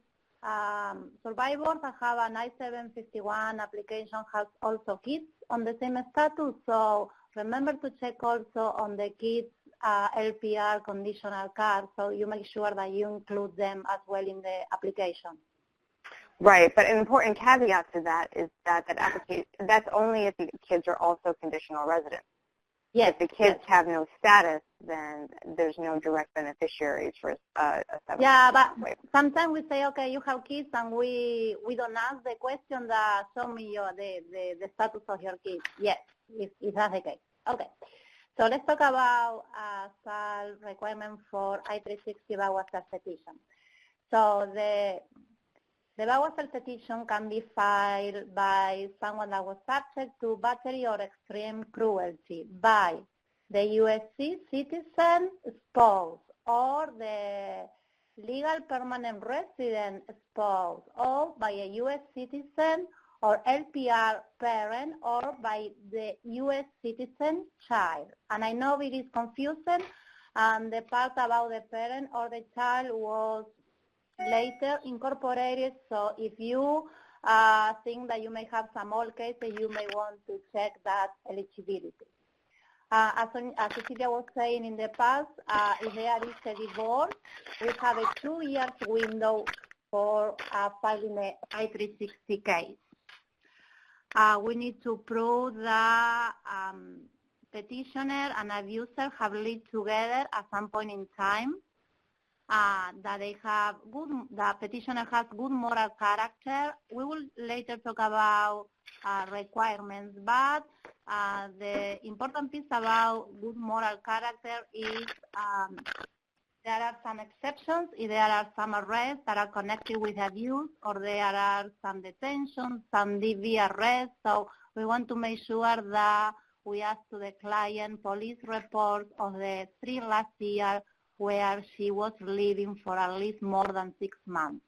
survivors that have an I-751 application has also kids on the same status. So remember to check also on the kids' LPR conditional card, so you make sure that you include them as well in the application. Right, but an important caveat to that is that application, that's only if the kids are also conditional residents. Yes. If the kids have no status, then there's no direct beneficiaries for a 7. Yeah, but sometimes we say, okay, you have kids, and we don't ask the question that show me the status of your kids. Yes, if that's the case. Okay. So let's talk about SAL requirement for I-360 VAWA self-petition. So the VAWA self-petition can be filed by someone that was subject to battery or extreme cruelty by the USC citizen, spouse, or the legal permanent resident spouse, or by a U.S. citizen or LPR parent, or by the U.S. citizen child. And I know it is confusing, and the part about the parent or the child was later incorporated, so if you think that you may have some old cases, you may want to check that eligibility. As Cecilia was saying in the past, if there is a divorce, we have a 2 years window for filing an I-360 case. We need to prove that petitioner and abuser have lived together at some point in time, that they have the petitioner has good moral character. We will later talk about requirements, but the important piece about good moral character is there are some exceptions if there are some arrests that are connected with abuse, or there are some detentions, some DV arrests. So we want to make sure that we ask to the client police reports of the 3 last years where she was living for at least more than 6 months.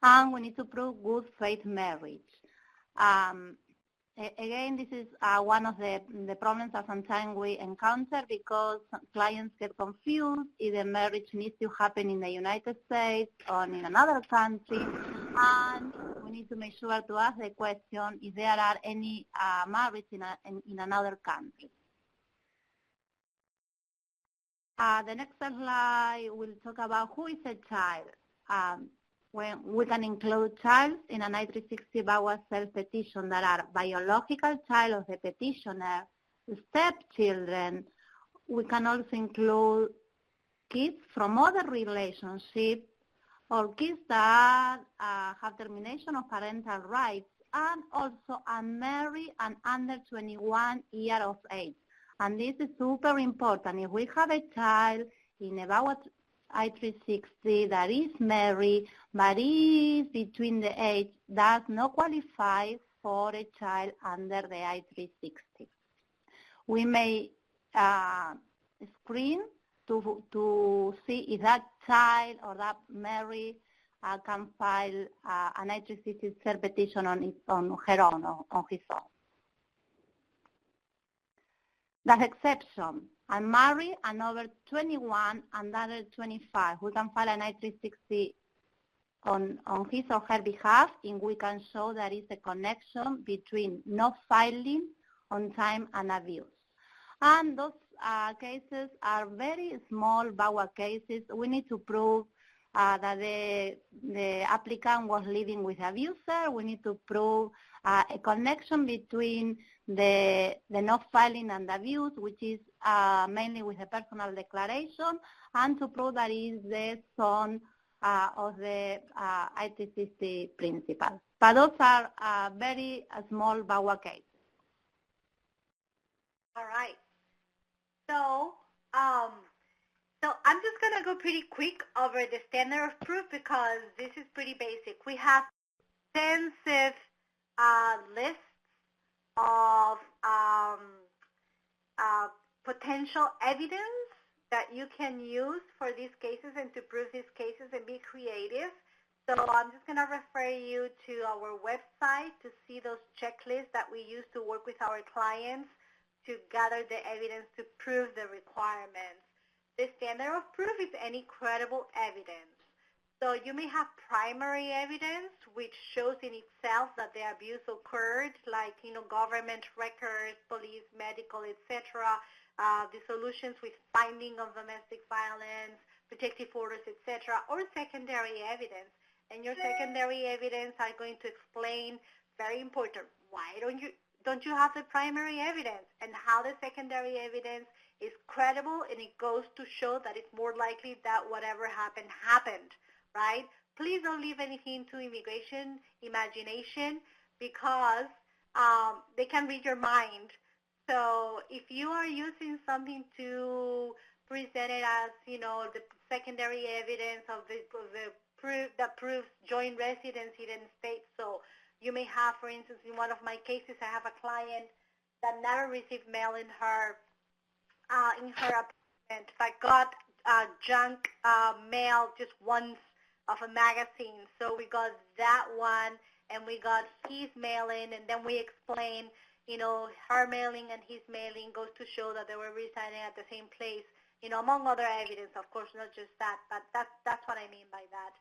And we need to prove good faith marriage. Again, this is one of the problems that sometimes we encounter, because clients get confused if the marriage needs to happen in the United States or in another country, and we need to make sure to ask the question if there are any marriage in another country. The next slide will talk about who is a child. When we can include child in an I-360 VAWA self-petition that are biological child of the petitioner, stepchildren. We can also include kids from other relationships, or kids that have termination of parental rights, and also unmarried and under 21 years of age. And this is super important. If we have a child in a VAWA I-360 that is married, but is between the age, does not qualify for a child under the I-360. We may screen to see if that child or that married can file an I-360 self-petition on her own, on his own. That's exception. I'm married and over 21 and under 25. We can file an I-360 on his or her behalf, and we can show there is a connection between not filing on time and abuse. And those cases are very small VAWA cases. We need to prove that the applicant was living with abuser. We need to prove a connection between the not filing and abuse, which is mainly with a personal declaration, and to prove that is the son of the I-360 principal. But those are very small VAWA cases. All right. So I'm just going to go pretty quick over the standard of proof because this is pretty basic. We have extensive lists of potential evidence that you can use for these cases and to prove these cases and be creative. So I'm just going to refer you to our website to see those checklists that we use to work with our clients to gather the evidence to prove the requirements. The standard of proof is any credible evidence. So you may have primary evidence, which shows in itself that the abuse occurred, like government records, police, medical, etc. The solutions with finding of domestic violence, protective orders, etc., or secondary evidence. And your secondary evidence are going to explain, very important, why don't you have the primary evidence, and how the secondary evidence is credible, and it goes to show that it's more likely that whatever happened happened. Right? Please don't leave anything to immigration imagination, because they can read your mind. So if you are using something to present it as, the secondary evidence of the proof that proves joint residency in the state. So you may have, for instance, in one of my cases, I have a client that never received mail in her apartment, but got junk mail just once of a magazine. So we got that one, and we got his mailing, and then we explain, her mailing and his mailing goes to show that they were residing at the same place, among other evidence, of course, not just that, but that's what I mean by that.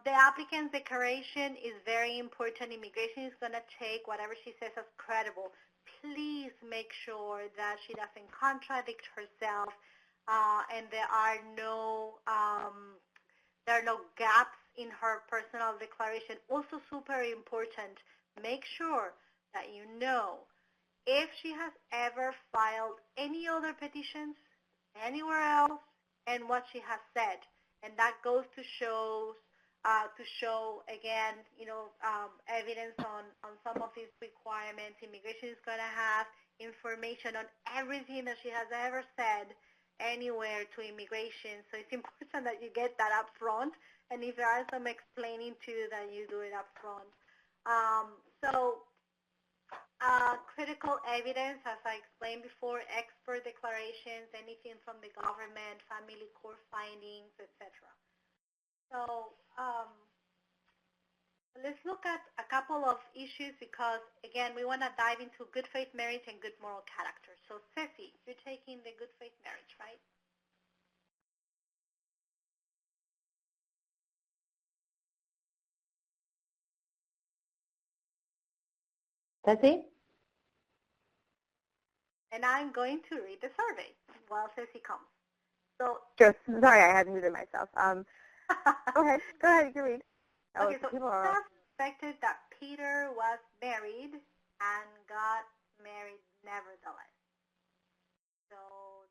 The applicant's declaration is very important. Immigration is going to take whatever she says as credible. Please make sure that she doesn't contradict herself, and there are no gaps in her personal declaration. Also super important, make sure that you know if she has ever filed any other petitions anywhere else and what she has said. And that goes to show again, evidence on some of these requirements. Immigration is going to have information on everything that she has ever said anywhere to immigration. So it's important that you get that up front, and if there are some explaining too, that you do it up front. Critical evidence, as I explained before, expert declarations, anything from the government, family court findings, etc. So let's look at a couple of issues, because, again, we want to dive into good faith marriage and good moral character. So, Ceci, you're taking the good faith marriage, right? Ceci? And I'm going to read the survey while Ceci comes. So, sorry, I had muted myself. Okay, go ahead, you can read. Okay, so staff suspected that Peter was married and got married nevertheless. So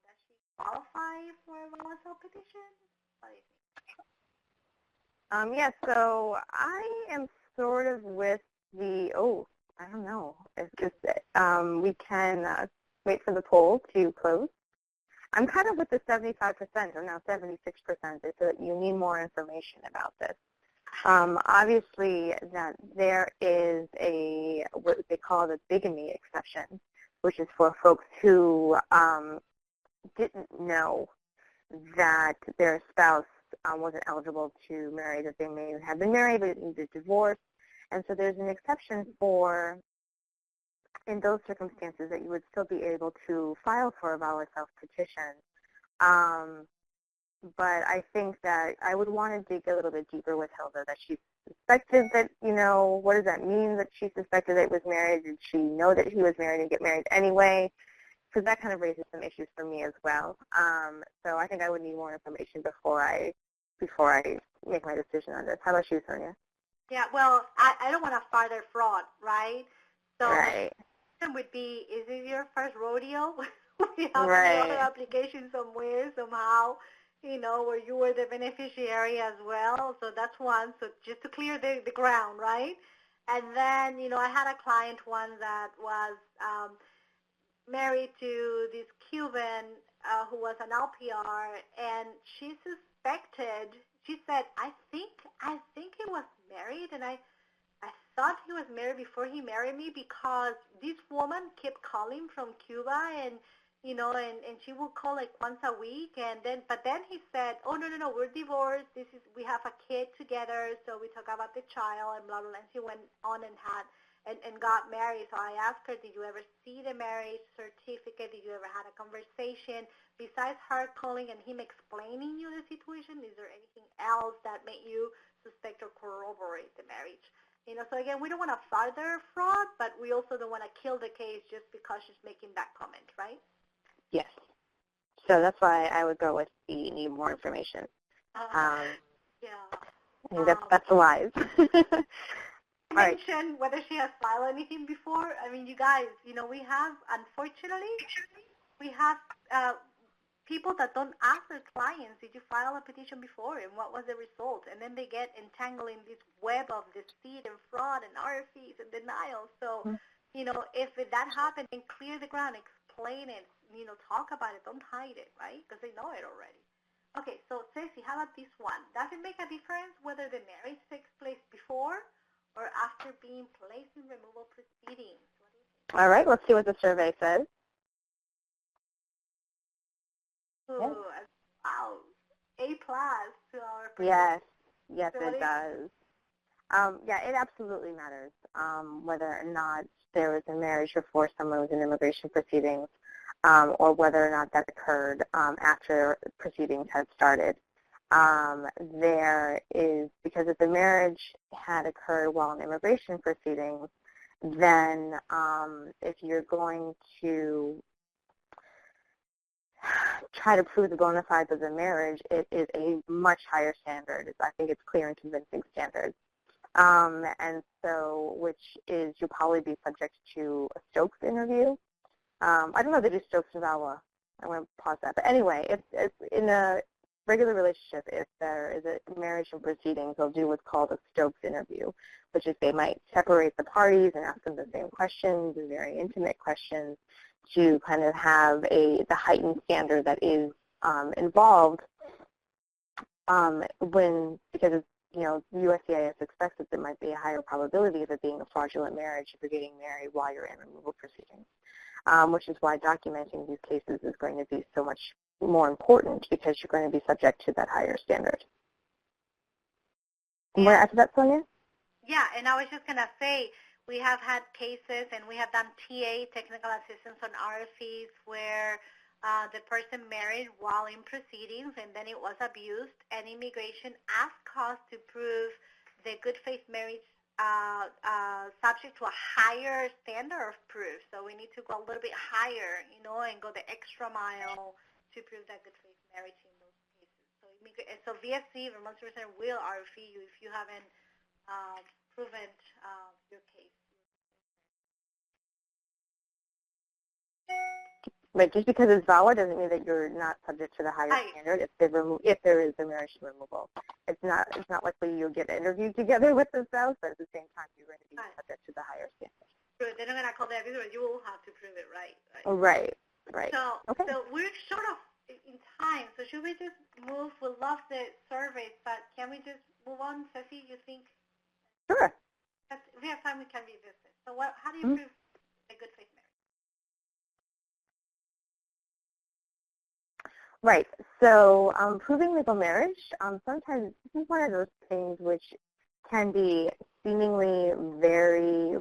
does she qualify for a VAWA petition? What do you think? Yes, so I am sort of with the, I don't know. We can wait for the poll to close. I'm kind of with the 75%, or now 76%, is that you need more information about this. Obviously, that there is what they call the bigamy exception, which is for folks who didn't know that their spouse wasn't eligible to marry, that they may have been married but needed divorce. And so there's an exception for, in those circumstances, that you would still be able to file for a VAWA self-petition. But I think that I would want to dig a little bit deeper with Hilda, that she suspected that, what does that mean that she suspected that he was married? Did she know that he was married and get married anyway? Because that kind of raises some issues for me as well. So I think I would need more information before I make my decision on this. How about you, Sonia? Yeah, well, I don't want to further fraud, right? So right. The question would be, is this your first rodeo? You have right. any other application somewhere, somehow, where you were the beneficiary as well? So that's one. So just to clear the ground, right? And then, I had a client once that was married to this Cuban who was an LPR, and she suspected. She said, I think he was married, and I thought he was married before he married me, because this woman kept calling from Cuba, and you know, and she will call like once a week, but then he said, oh, no, we're divorced. We have a kid together, so we talk about the child and blah, blah, blah. And she went on and got married. So I asked her, did you ever see the marriage certificate? Did you ever have a conversation? Besides her calling and him explaining you the situation, is there anything else that made you suspect or corroborate the marriage? You know, so again, we don't want to further fraud, but we also don't want to kill the case just because she's making that comment, right? Yes. So that's why I would go with the need more information. Yeah. I think that's wise. Mention whether she has filed anything before. I mean, you guys, you know, unfortunately, we have people that don't ask their clients, did you file a petition before, and what was the result? And then they get entangled in this web of deceit and fraud and RFEs and denials. So, you know, if that happened, then clear the ground, explain it, you know, talk about it, don't hide it, right? Because they know it already. Okay, so Ceci, how about this one? Does it make a difference whether the marriage takes place before or after being placed in removal proceedings? What do you think? All right, let's see what the survey says. Ooh, wow, A+ to our Yes, it does. Yeah, it absolutely matters whether or not there was a marriage before someone was in immigration proceedings, or whether or not that occurred after proceedings had started. Because if the marriage had occurred while in immigration proceedings, then if you're going to try to prove the bona fides of the marriage, it is a much higher standard. I think it's clear and convincing standard. And so, which is, you'll probably be subject to a Stokes interview. I don't know if they do Stokes and VAWA. I'm going to pause that. But anyway, if in a regular relationship, if there is a marriage and proceedings, they'll do what's called a Stokes interview, which is they might separate the parties and ask them the same questions and very intimate questions to kind of have the heightened standard that is involved because it's, you know, USCIS expects that there might be a higher probability of it being a fraudulent marriage if you're getting married while you're in removal proceedings, which is why documenting these cases is going to be so much more important because you're going to be subject to that higher standard. You want to add to that, Sonia? Yeah, and I was just going to say, we have had cases and we have done TA, technical assistance on RFEs, where the person married while in proceedings and then it was abused, and immigration asked us to prove the good faith marriage subject to a higher standard of proof. So we need to go a little bit higher, you know, and go the extra mile to prove that good faith marriage in those cases. So VSC, Vermont Service Center, will RFE you if you haven't proven your case. Right, just because it's VAWA doesn't mean that you're not subject to the higher standard if there is a marriage removal. It's not likely you'll get interviewed together with the spouse, but at the same time you're going to be subject to the higher standard. True. They're not going to call the abuse, you will have to prove it, right? Right. So, so we're sort of in time, so should we just move? We love the surveys, but can we just move on? Ceci, you think? Sure. If we have time, we can revisit. So how do you prove a good faith marriage? Right. So proving legal marriage, sometimes this is one of those things which can be seemingly very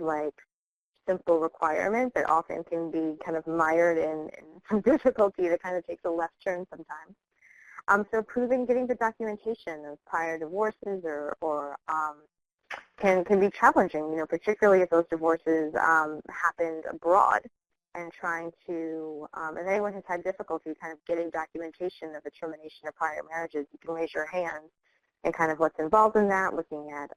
simple requirements that often can be kind of mired in some difficulty that kind of takes a left turn sometimes. So getting the documentation of prior divorces or can be challenging, you know, particularly if those divorces happened abroad. And trying to, if anyone has had difficulty kind of getting documentation of the termination of prior marriages, you can raise your hand and kind of what's involved in that, looking at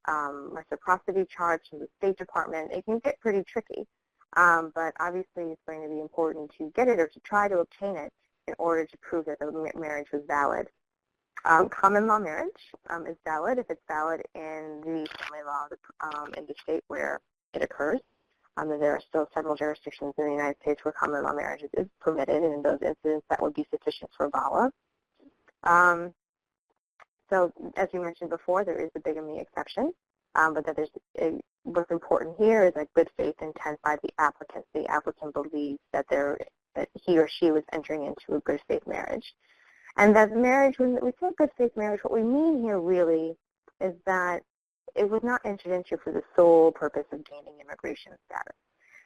reciprocity charge from the State Department. It can get pretty tricky, but obviously it's going to be important to get it or to try to obtain it in order to prove that the marriage was valid. Common law marriage is valid if it's valid in the family law in the state where it occurs. There are still several jurisdictions in the United States where common law marriage is permitted, and in those instances that would be sufficient for VAWA. So as you mentioned before, there is the bigamy exception, but that what's important here is that good faith intent by the applicant. The applicant believes that there that he or she was entering into a good faith marriage. And that marriage, when we say good faith marriage, what we mean here really is that it was not entered into for the sole purpose of gaining immigration status,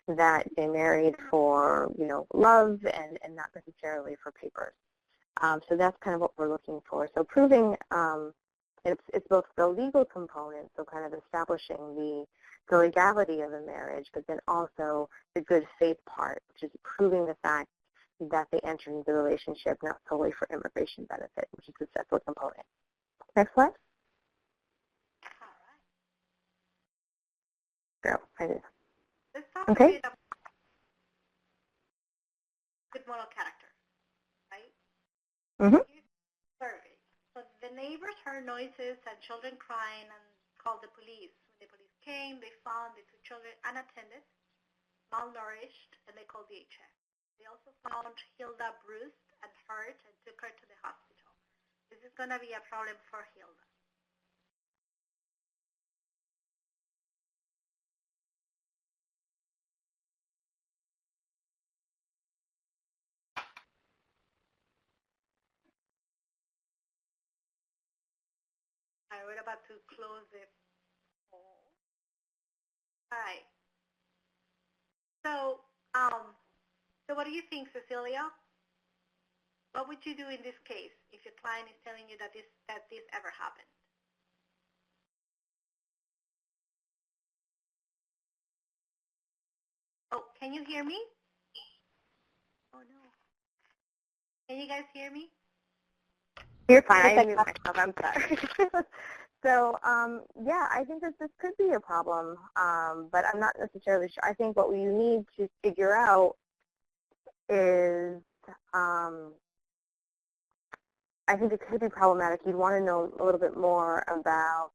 that they married for, love and not necessarily for papers. So that's kind of what we're looking for. So proving it's both the legal component, so kind of establishing the legality of a marriage, but then also the good faith part, which is proving the fact that they entered into the relationship not solely for immigration benefit, which is the second component. Next slide. Girl, I did. Let's talk Okay. a bit about good moral character, right? Mm-hmm. Survey. So the neighbors heard noises and children crying and called the police. When the police came, they found the two children unattended, malnourished, and they called VHS. They also found Hilda bruised and hurt and took her to the hospital. This is going to be a problem for Hilda. We're about to close the poll. All right. So, so what do you think, Cecilia? What would you do in this case if your client is telling you that this ever happened? Oh, can you hear me? Oh no. Can you guys hear me? You're fine. I mute myself. I'm sorry. So, yeah, I think that this could be a problem, but I'm not necessarily sure. I think what you need to figure out is, I think it could be problematic. You'd want to know a little bit more about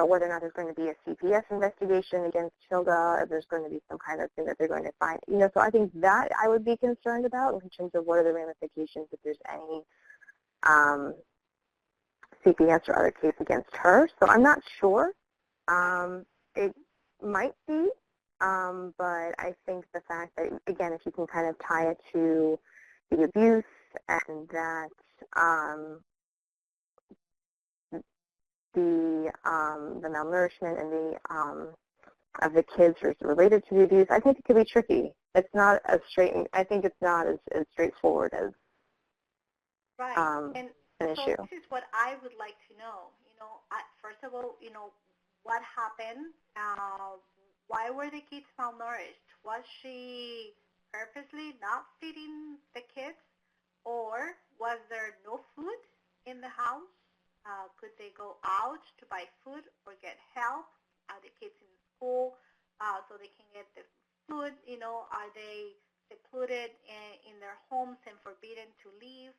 whether or not there's going to be a CPS investigation against Hilda, if there's going to be some kind of thing that they're going to find. So I think that I would be concerned about in terms of what are the ramifications if there's any CPS or other case against her. So I'm not sure. It might be, but I think the fact that, again, if you can kind of tie it to the abuse and that the malnourishment and of the kids are related to the abuse, I think it could be tricky. It's not as I think it's not as straightforward as right. And an so issue. this is what I would like to know. First of all, what happened? Why were the kids malnourished? Was she purposely not feeding the kids, or was there no food in the house? Could they go out to buy food or get help? Are the kids in school so they can get the food? Are they secluded in their homes and forbidden to leave?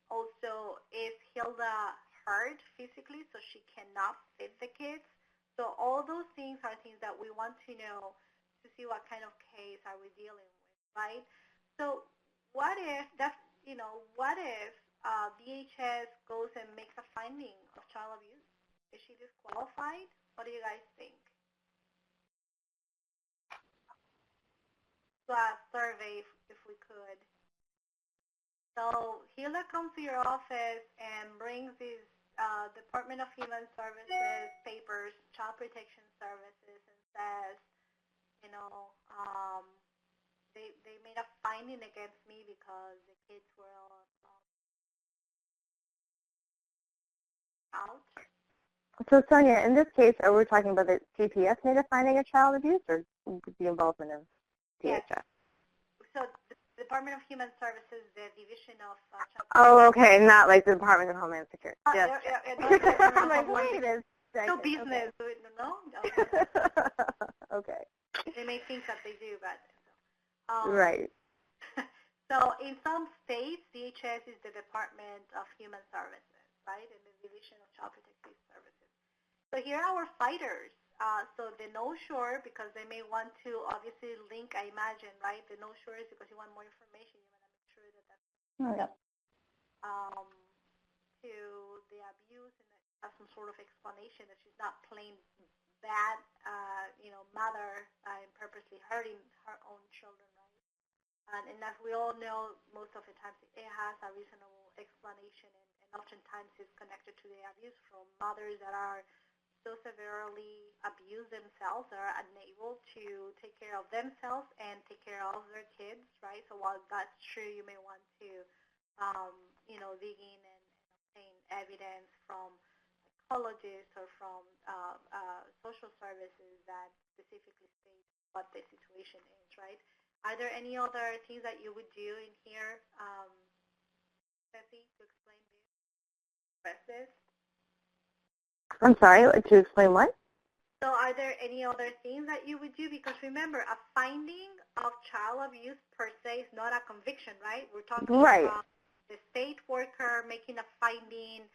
Also, is Hilda hurt physically so she cannot feed the kids? So all those things are things that we want to know to see what kind of case are we dealing with, right? So what if DHS goes and makes a finding of child abuse? Is she disqualified? What do you guys think? So a survey, if we could. So Hilda comes to your office and brings these Department of Human Services papers, Child Protection Services, and says, they made a finding against me because the kids were out. So, Sonia, in this case, are we talking about the CPS made a finding of child abuse or the involvement of DHS? Yes. So the Department of Human Services, the Division of Child Oh, okay, not like the Department of Homeland Security. Yes. I'm like, wait a second. No business, okay. no? Okay. They may think that they do, but... right. So in some states, DHS is the Department of Human Services, right, and the Division of Child Protective Services. So here are our fighters. So the no-shore, because they may want to obviously link, I imagine, right? The no-shore is because you want more information. You want to make sure that that's to the abuse and have some sort of explanation that she's not plain bad, mother purposely hurting her own children, right? And as we all know, most of the times it has a reasonable explanation, and oftentimes it's connected to the abuse from mothers that are so severely abused themselves, that are unable to take care of themselves and take care of their kids, right? So while that's true, you may want to, dig in and obtain evidence from psychologists or from social services that specifically state what the situation is, right? Are there any other things that you would do in here, Ceci, to explain this? I'm sorry, to explain what? So are there any other things that you would do? Because remember, a finding of child abuse per se is not a conviction, right? We're talking about the state worker making a finding.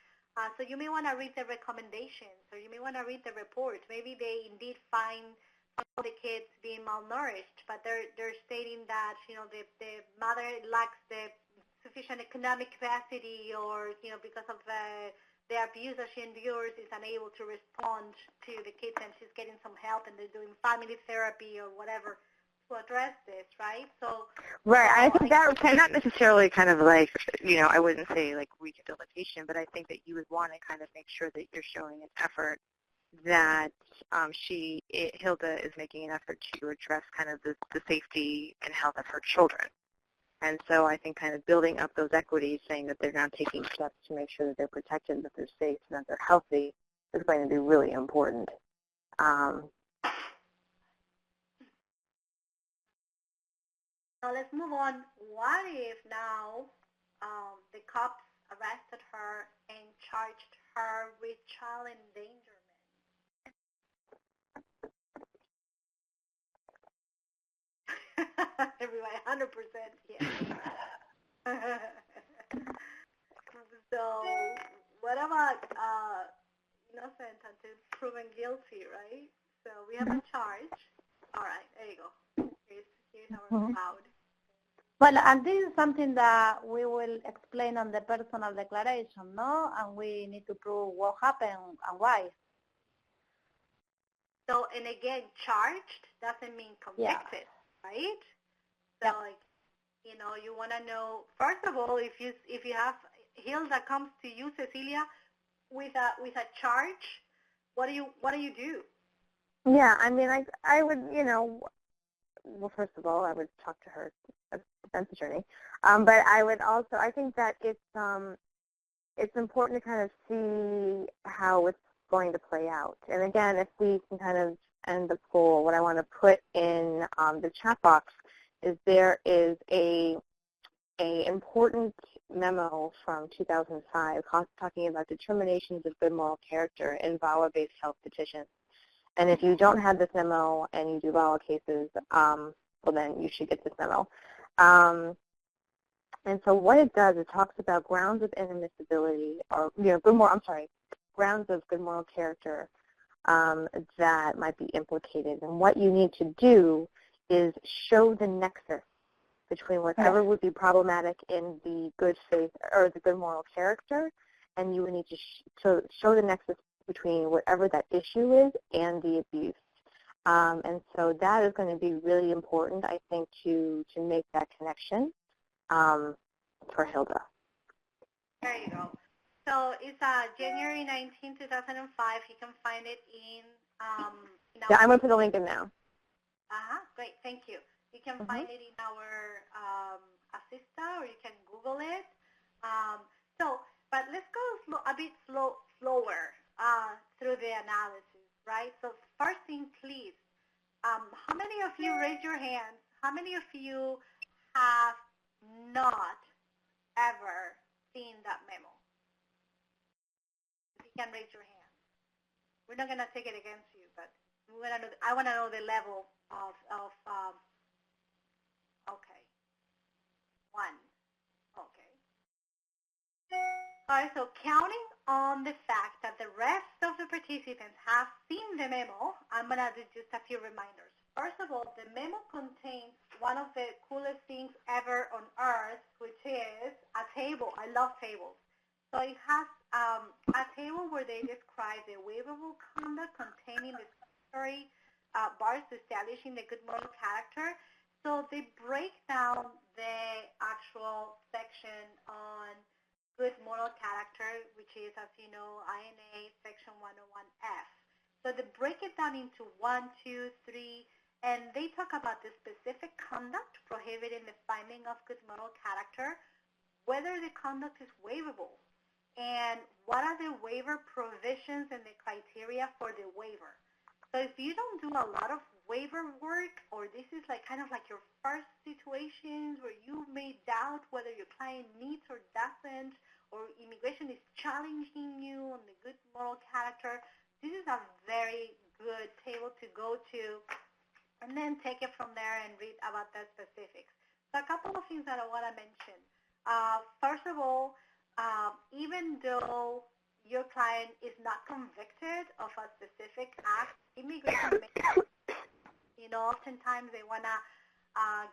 So you may want to read the recommendations, or you may want to read the reports. Maybe they indeed find all the kids being malnourished, but they're stating that the mother lacks the sufficient economic capacity, or because of the abuse that she endures, is unable to respond to the kids, and she's getting some help, and they're doing family therapy or whatever to address this, right? So I think that not necessarily kind of like, I wouldn't say like rehabilitation, but I think that you would want to kind of make sure that you're showing an effort, that Hilda is making an effort to address kind of the safety and health of her children. And so I think kind of building up those equities, saying that they're now taking steps to make sure that they're protected, that they're safe, and that they're healthy, is going to be really important. Now let's move on. What if now the cops arrested her and charged her with child endangerment? Everybody, 100%, yes. So what about innocent until proven guilty, right? So we have a charge. All right, there you go. Here's our cloud. Well, and this is something that we will explain on the personal declaration, no? And we need to prove what happened and why. So, and again, charged doesn't mean convicted, right? So, you want to know, first of all, if you have Hilda comes to you, Cecilia, with a charge, what do you do? Yeah, I mean, I would, well, first of all, I would talk to her defense attorney, but I would also, I think that it's important to kind of see how it's going to play out. And again, if we can kind of end the poll, what I want to put in the chat box is there is a important memo from 2005 talking about determinations of good moral character in VAWA-based health petitions. And if you don't have this memo and you do VAWA cases, well, then you should get this memo. And so what it does, it talks about grounds of inadmissibility, or grounds of good moral character that might be implicated. And what you need to do is show the nexus between whatever would be problematic in the good faith or the good moral character, and you would need to show the nexus between whatever that issue is and the abuse. And so that is going to be really important, I think, to make that connection for Hilda. There you go. So it's January 19, 2005. You can find it in... yeah, I'm going to put the link in now. Great, thank you. You can find it in our Assista, or you can Google it. But let's go a bit slower through the analysis, right? So first thing, please, how many of you, raise your hands, how many of you have not ever seen that memo? If you can raise your hand. We're not going to take it against you, but I want to know the level of okay. 1. Okay. All right, so counting on the fact that the rest of the participants have seen the memo, I'm going to do just a few reminders. First of all, the memo contains one of the coolest things ever on earth, which is a table. I love tables. So it has a table where they describe the waivable conduct containing the statutory bars to establishing the good moral character. So they break down the actual section on good moral character, which is, as you know, INA Section 101F. So they break it down into 1, 2, 3, and they talk about the specific conduct prohibiting the finding of good moral character, whether the conduct is waivable, and what are the waiver provisions and the criteria for the waiver. So if you don't do a lot of waiver work, or this is like kind of like your first situations where you may doubt whether your client needs or doesn't, or immigration is challenging you on the good moral character, this is a very good table to go to, and then take it from there and read about the specifics. So a couple of things that I want to mention. First of all, even though your client is not convicted of a specific act, immigration may, oftentimes they want to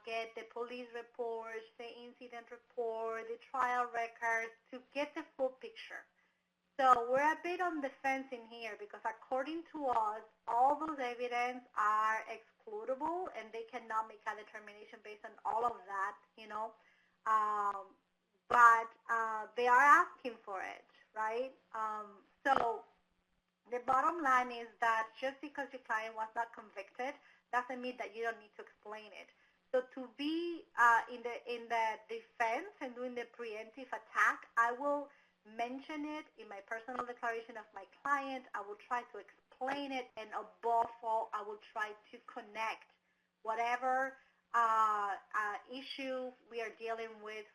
get the police reports, the incident report, the trial records to get the full picture. So we're a bit on the fence in here because according to us, all those evidence are excludable and they cannot make a determination based on all of that, but they are asking for it, right? So the bottom line is that just because your client was not convicted doesn't mean that you don't need to explain it. So to be in the defense and doing the preemptive attack, I will mention it in my personal declaration of my client. I will try to explain it, and above all, I will try to connect whatever issue we are dealing with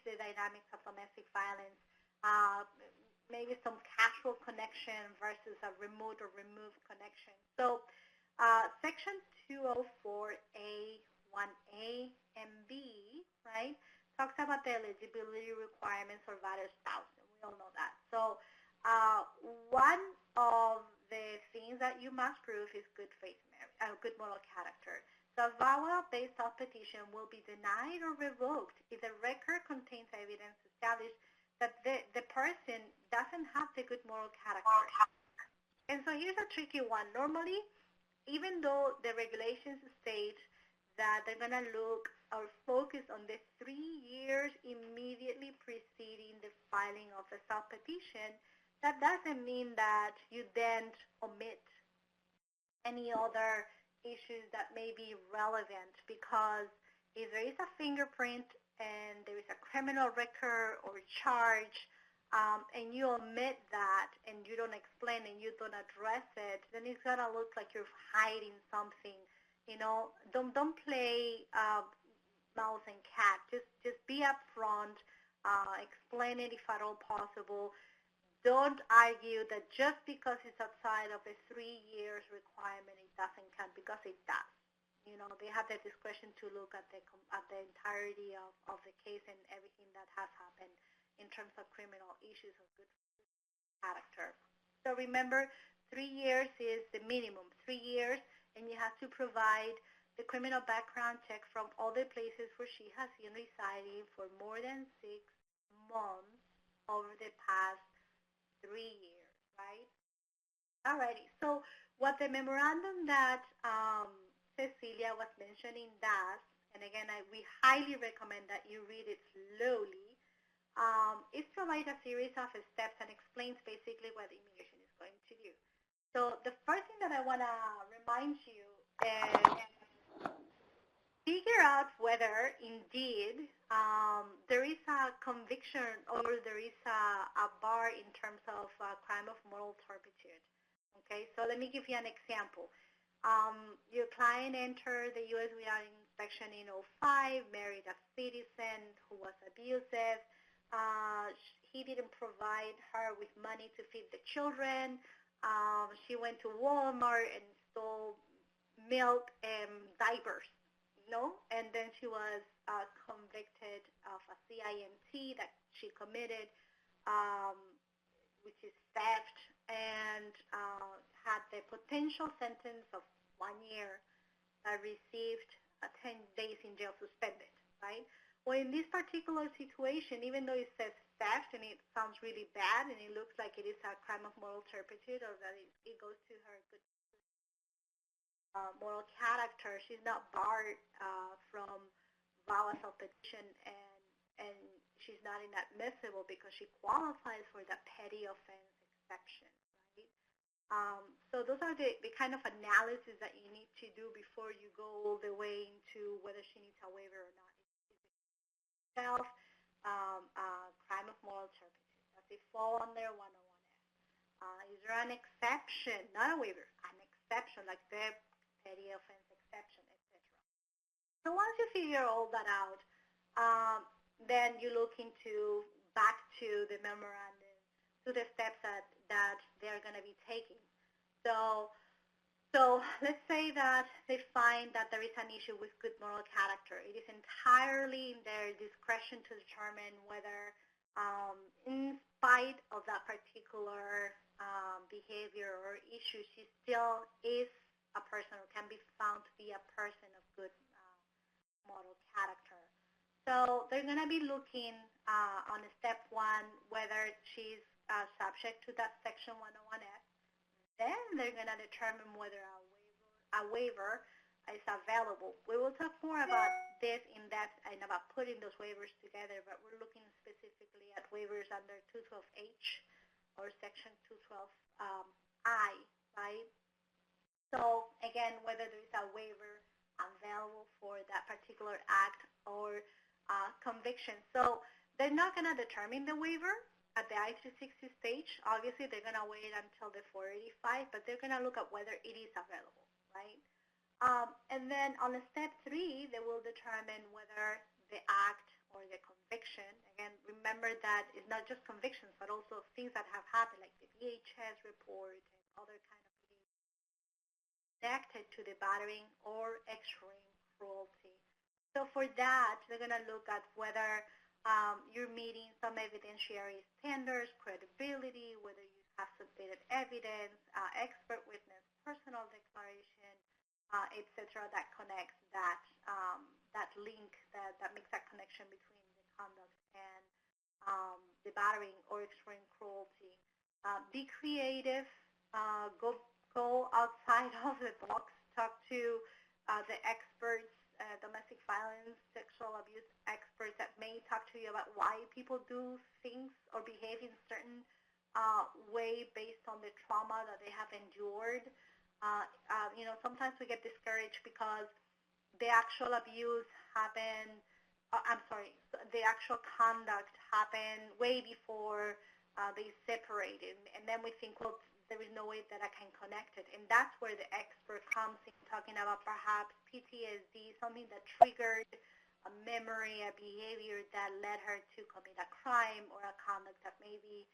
the dynamics of domestic violence, maybe some casual connection versus a remote or removed connection. So Section 204A, 1A, and B, right, talks about the eligibility requirements for valid spouse. We all know that. So one of the things that you must prove is good faith marriage, good moral character. So VAWA-based petition will be denied or revoked if the record contains evidence established that the person doesn't have the good moral character. And so here's a tricky one. Normally, even though the regulations state that they're going to look or focus on the 3 years immediately preceding the filing of the self-petition, that doesn't mean that you then omit any other issues that may be relevant, because if there is a fingerprint and there is a criminal record or charge, and you omit that and you don't explain and you don't address it, then it's going to look like you're hiding something. Don't play mouse and cat. Just be upfront, explain it if at all possible. Don't argue that just because it's outside of a 3 years requirement, it doesn't count, because it does. They have the discretion to look at the entirety of the case and everything that has happened in terms of criminal issues of good character. So remember, 3 years is the minimum, 3 years, and you have to provide the criminal background check from all the places where she has been residing for more than 6 months over the past 3 years, right? Alrighty, so what the memorandum that Cecilia was mentioning does, and again, we highly recommend that you read it slowly, is provide a series of steps and explains basically what immigration is going to do. So the first thing that I want to remind you is figure out whether indeed there is a conviction or there is a bar in terms of crime of moral turpitude. Okay, so let me give you an example. Your client entered the U.S. without inspection in 2005, married a citizen who was abusive. He didn't provide her with money to feed the children. She went to Walmart and stole milk and diapers, and then she was convicted of a CIMT that she committed, which is theft, and had the potential sentence of 1 year, received 10 days in jail suspended, right? Well, in this particular situation, even though it says theft and it sounds really bad and it looks like it is a crime of moral turpitude, or that it goes to her good moral character, she's not barred from VAWA self-petition, and she's not inadmissible because she qualifies for the petty offense exception, right? So those are the kind of analysis that you need to do before you go all the way into whether she needs a waiver or not. Itself, crime of moral turpitude. Does it fall under 101F? Is there an exception, not a waiver, an exception like the petty offense exception, etc. So once you figure all that out, then you look into back to the memorandum, to the steps that they're going to be taking. So let's say that they find that there is an issue with good moral character. It is entirely in their discretion to determine whether, in spite of that particular behavior or issue, she still is a person or can be found to be a person of good moral character. So they're going to be looking on step 1 whether she's subject to that section 101F. Then they're going to determine whether a waiver is available. We will talk more about this in depth and about putting those waivers together, but we're looking specifically at waivers under 212H or section 212I, right? So again, whether there is a waiver available for that particular act or conviction. So they're not going to determine the waiver at the I-360 stage. Obviously, they're going to wait until the 485, but they're going to look at whether it is available, right? And then on step 3, they will determine whether the act or the conviction, again, remember that it's not just convictions, but also things that have happened, like the VHS report and other kind of things connected to the battering or extreme cruelty. So for that, they're going to look at whether you're meeting some evidentiary standards, credibility, whether you have submitted evidence, expert witness, personal declaration, etc. that connects that link, that makes that connection between the conduct and the battering or extreme cruelty. Be creative. Go outside of the box. Talk to the experts. Domestic violence, sexual abuse experts that may talk to you about why people do things or behave in certain way based on the trauma that they have endured. Sometimes we get discouraged because the actual abuse happened, the actual conduct happened way before they separated. And then we think, well, there is no way that I can connect it. And that's where the expert comes in, talking about perhaps PTSD, something that triggered a memory, a behavior that led her to commit a crime or a conduct that may be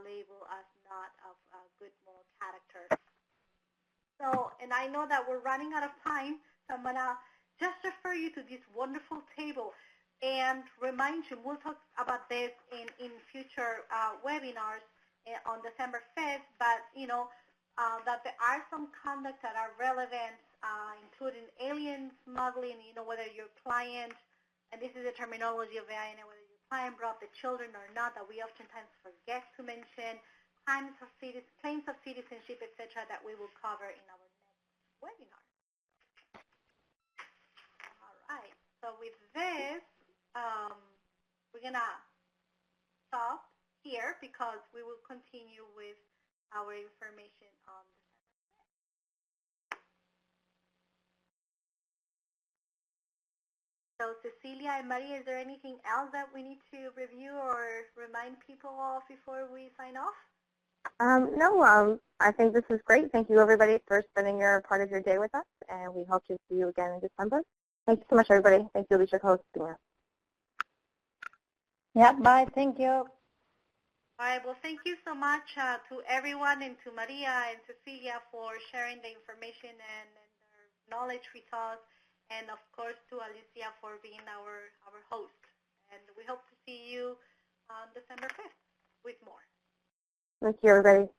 labeled as not of good moral character. So, and I know that we're running out of time, so I'm going to just refer you to this wonderful table and remind you, we'll talk about this in future webinars on December 5th, but that there are some conduct that are relevant, including alien smuggling, whether your client, and this is the terminology of VAWA, whether your client brought the children or not, that we oftentimes forget to mention, claims of citizenship, etc., that we will cover in our next webinar. All right, so with this, we're going to stop here because we will continue with our information on December 5th. So Cecilia and Maria, is there anything else that we need to review or remind people of before we sign off? No, I think this is great. Thank you, everybody, for spending your part of your day with us, and we hope to see you again in December. Thank you so much, everybody. Thank you, Alicia, for hosting us. Yeah, bye. Thank you. All right, well, thank you so much to everyone and to Maria and Cecilia for sharing the information and their knowledge with us, and of course to Alicia for being our host. And we hope to see you on December 5th with more. Thank you, everybody.